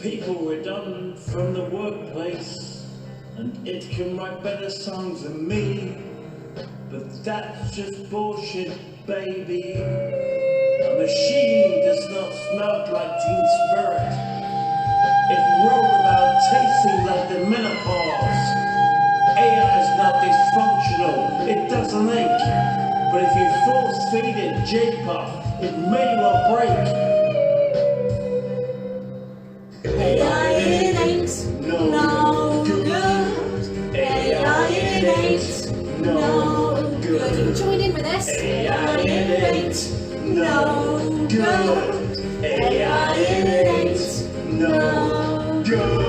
people redundant from the workplace, and it can write better songs than me, but that's just bullshit, baby. A machine does not smell like Teen Spirit. It wrote about tasting like the menopause. AI is not dysfunctional, it doesn't ache. But if you force feed it J-pop, it may well break. AI it ain't no good. AI it ain't no good. Can you join in with us? AI it ain't no good. AI it ain't no good.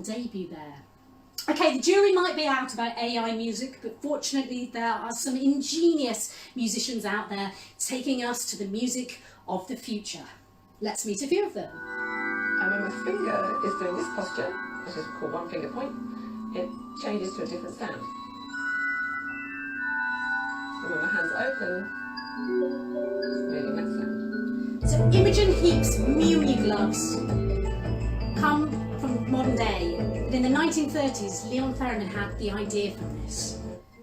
Debut there. Okay, the jury might be out about AI music, but fortunately there are some ingenious musicians out there taking us to the music of the future. Let's meet a few of them. And when my finger is doing this posture, which is called one finger point, it changes to a different sound. And when my hand's open, it's moving that sound. So Imogen Heap's Muni gloves come from modern day. But in the 1930s, Leon Theremin had the idea for this,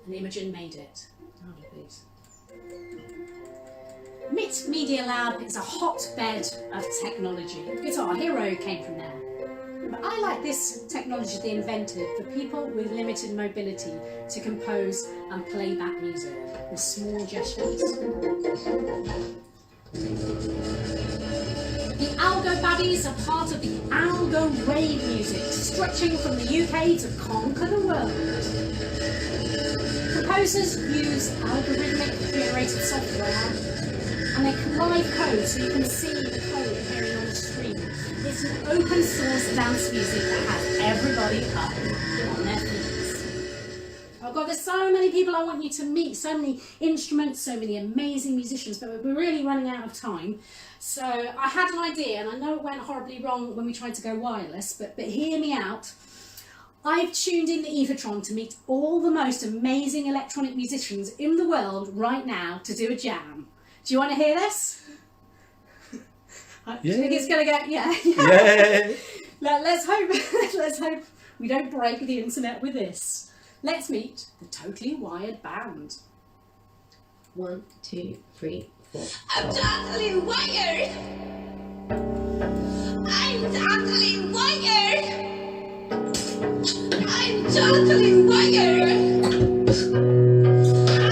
and Imogen made it. Louder, please. MIT Media Lab is a hotbed of technology. Guitar Hero came from there. But I like this technology they invented for people with limited mobility to compose and play back music with small gestures. The Algo Baddies are part of the Algo rave music, stretching from the UK to conquer the world. Composers use algorithmic generated software, and they can live code so you can see the code appearing on the screen. It's an open source dance music that has everybody up on their feet. Oh God, there's so many people I want you to meet, so many instruments, so many amazing musicians, but we're really running out of time. So I had an idea, and I know it went horribly wrong when we tried to go wireless, but hear me out. I've tuned in the Evatron to meet all the most amazing electronic musicians in the world right now to do a jam. Do you want to hear this? Yeah. Do you think it's going to go? Yeah. Yeah. Let's hope we don't break the internet with this. Let's meet the Totally Wired Band. 1, 2, 3, 4. I'm totally wired! I'm totally wired! I'm totally wired!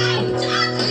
I'm totally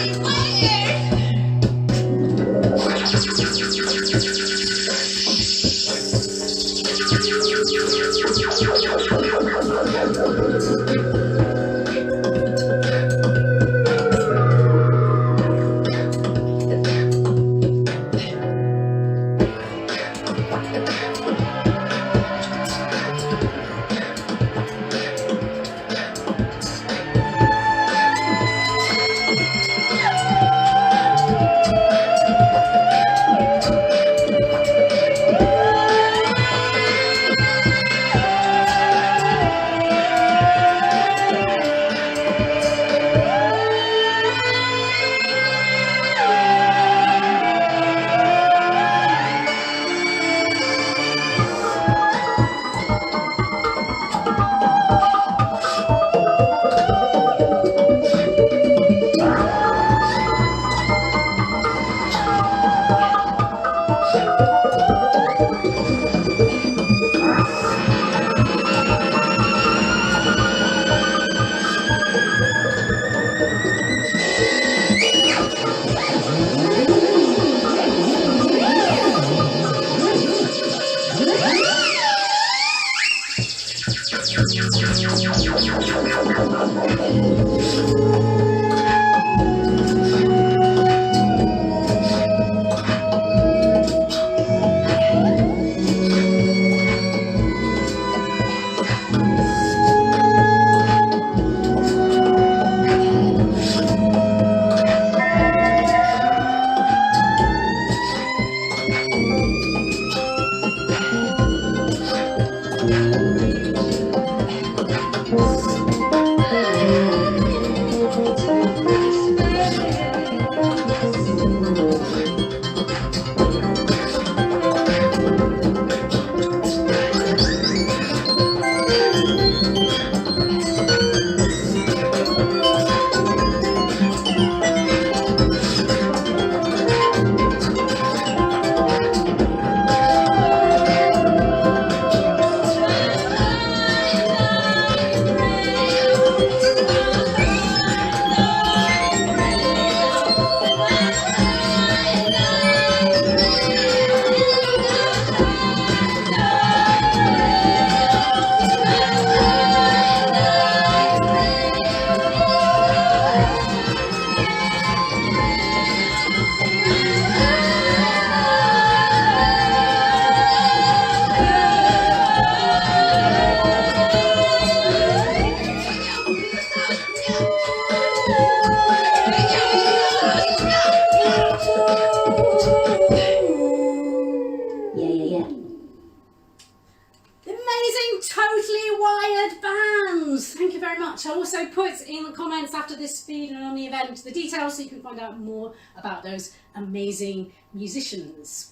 I'll also put in the comments after this feed and on the event the details so you can find out more about those amazing musicians.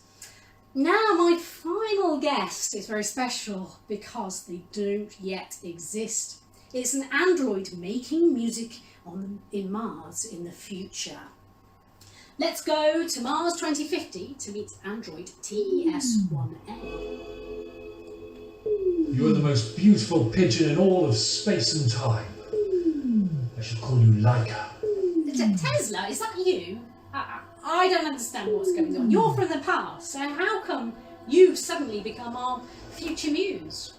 Now my final guest is very special because they don't yet exist. It's an android making music in Mars in the future. Let's go to Mars 2050 to meet android TES-1A. You're the most beautiful pigeon in all of space and time. I should call you Laika. Tesla, is that you? I don't understand what's going on. You're from the past, so how come you've suddenly become our future muse?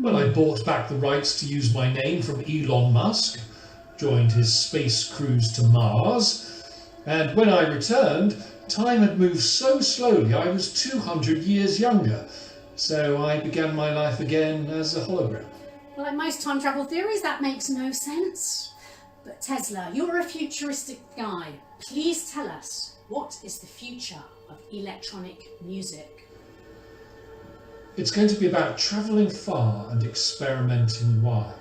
Well, I bought back the rights to use my name from Elon Musk, joined his space cruise to Mars, and when I returned, time had moved so slowly I was 200 years younger, so I began my life again as a hologram. Like most time travel theories, that makes no sense. But Tesla, you're a futuristic guy. Please tell us, what is the future of electronic music? It's going to be about travelling far and experimenting wide.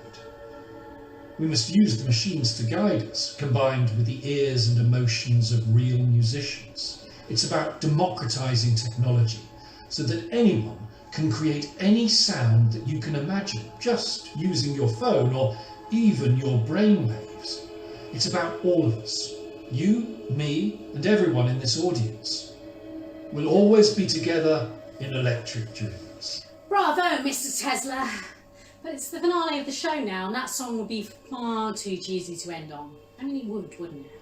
We must use the machines to guide us, combined with the ears and emotions of real musicians. It's about democratising technology so that anyone can create any sound that you can imagine, just using your phone or even your brainwaves. It's about all of us. You, me, and everyone in this audience. We'll always be together in electric dreams. Bravo, Mr. Tesla. But it's the finale of the show now, and that song would be far too cheesy to end on. I mean, it would, wouldn't it?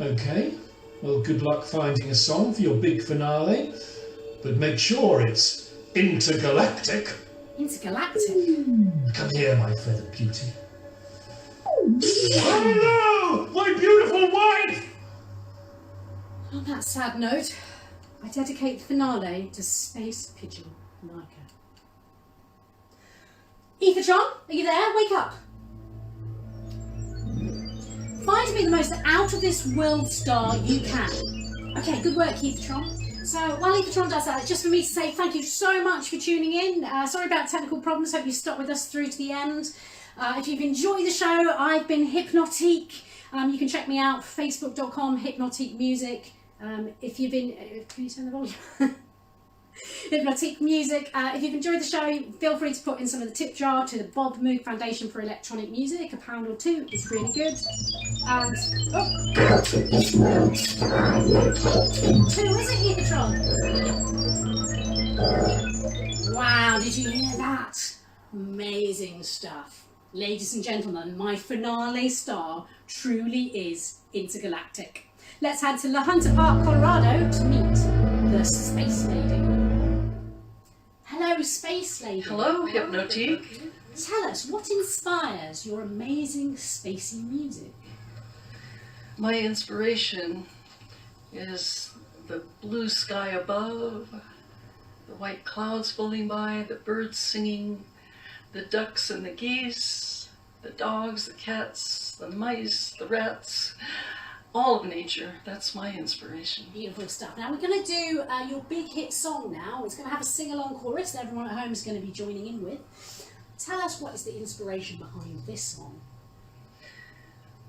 Okay, well, good luck finding a song for your big finale, but make sure it's intergalactic. Intergalactic? Come here, my feathered beauty. Hello, my beautiful wife! On that sad note, I dedicate the finale to Space Pigeon Nika. Ethertron, are you there? Wake up! Find me the most out of this world star you can. Okay, good work, Ethertron. So while Ethertron does that, it's just for me to say thank you so much for tuning in. Sorry about technical problems, hope you stuck with us through to the end. If you've enjoyed the show, I've been Hypnotique. You can check me out, facebook.com, Hypnotique Music. If you've been, can you turn the volume? Hypnotique Music. If you've enjoyed the show, feel free to put in some of the tip jar to the Bob Moog Foundation for Electronic Music. £1 or £2 is really good. And who is it, Ethertron? Wow, did you hear that? Amazing stuff. Ladies and gentlemen, my finale star truly is intergalactic. Let's head to La Junta Park, Colorado to meet the Space Lady. Hello, Space Lady. Hello, Hypnotique. Tell us, what inspires your amazing spacey music? My inspiration is the blue sky above, the white clouds floating by, the birds singing, the ducks and the geese, the dogs, the cats, the mice, the rats, all of nature. That's my inspiration. Beautiful stuff. Now we're going to do your big hit song now. It's going to have a sing-along chorus that everyone at home is going to be joining in with. Tell us, what is the inspiration behind this song?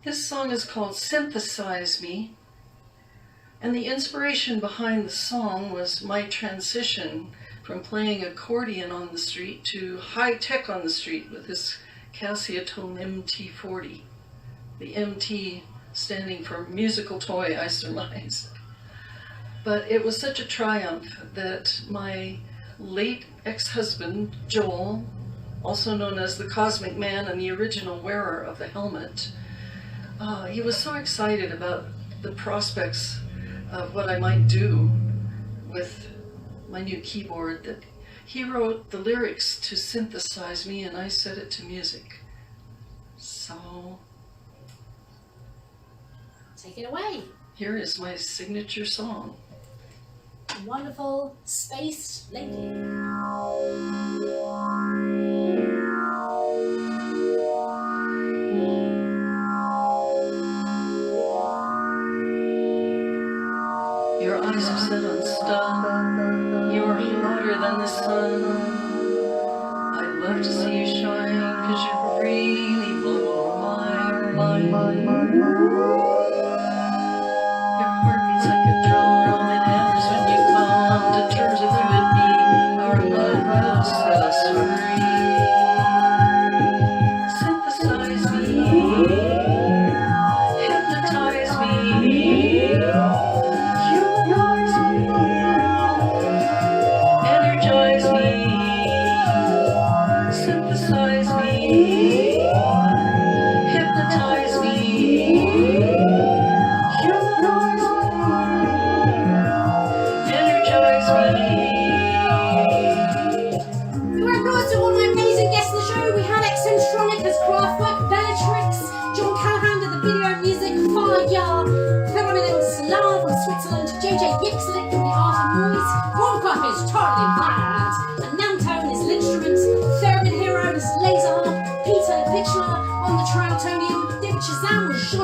This song is called Synthesize Me, and the inspiration behind the song was my transition from playing accordion on the street to high-tech on the street with this Casio-tone MT40. The MT standing for musical toy, I surmise. But it was such a triumph that my late ex-husband, Joel, also known as the Cosmic Man and the original wearer of the helmet, he was so excited about the prospects of what I might do with my new keyboard that he wrote the lyrics to Synthesize Me, and I set it to music. So take it away. Here is my signature song. Wonderful Space Lady. Your eyes are set on stuff. You're hotter than the sun. I'd love to see you shine, 'cause you really blow my mind. Your heart beats like a drum. It hammers when you come to terms with you and me. Our love will set us free.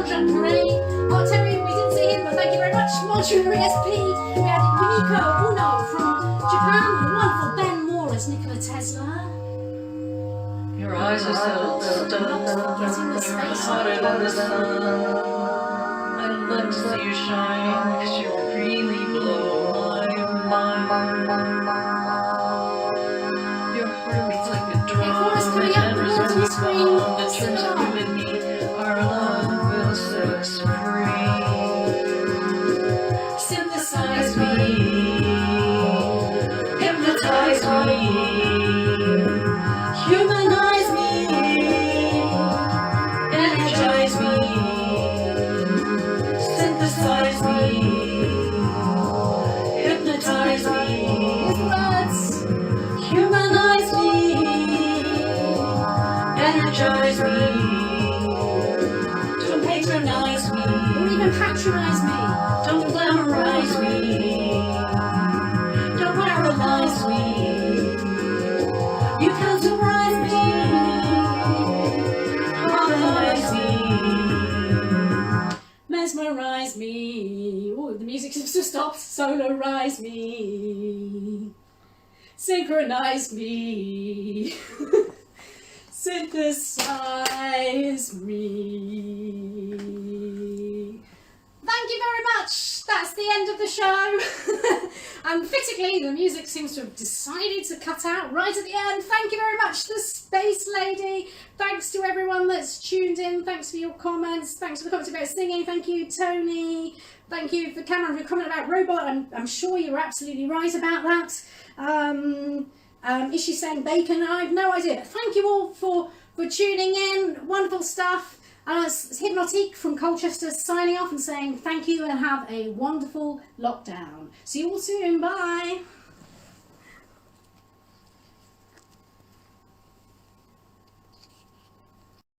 Jean-Jacques, oh Terry, we didn't see him, but thank you very much. Mortuary SP, we had Yumiko Uno from Japan, the wonderful Ben Moore as Nikola Tesla. Your eyes are so stunned, you're hotter than the sun. I'd love to see you shine, cause you really blow my mind. Your heart beats like a drum, and every scream that turns you and me. Our love will set us free. Synthesize me, hypnotize me, humanize me, energize me, synthesize me, hypnotize me, with words, humanize me, energize me, don't patronize me, or even patronize me, don't glamorize me, don't paralyze me, you can't surprise me, harmonize me, mesmerize me, oh the music seems to stop, solarize me, synchronize me, synthesize me. Thank you very much. That's the end of the show. Critically, the music seems to have decided to cut out right at the end. Thank you very much, the Space Lady. Thanks to everyone that's tuned in. Thanks for your comments. Thanks for the comments about singing. Thank you, Tony. Thank you for Cameron for your comment about robot. I'm sure you're absolutely right about that. Is she saying bacon? I have no idea. Thank you all for tuning in. Wonderful stuff. It's Hypnotique from Colchester signing off and saying thank you and have a wonderful lockdown. See you all soon. Bye.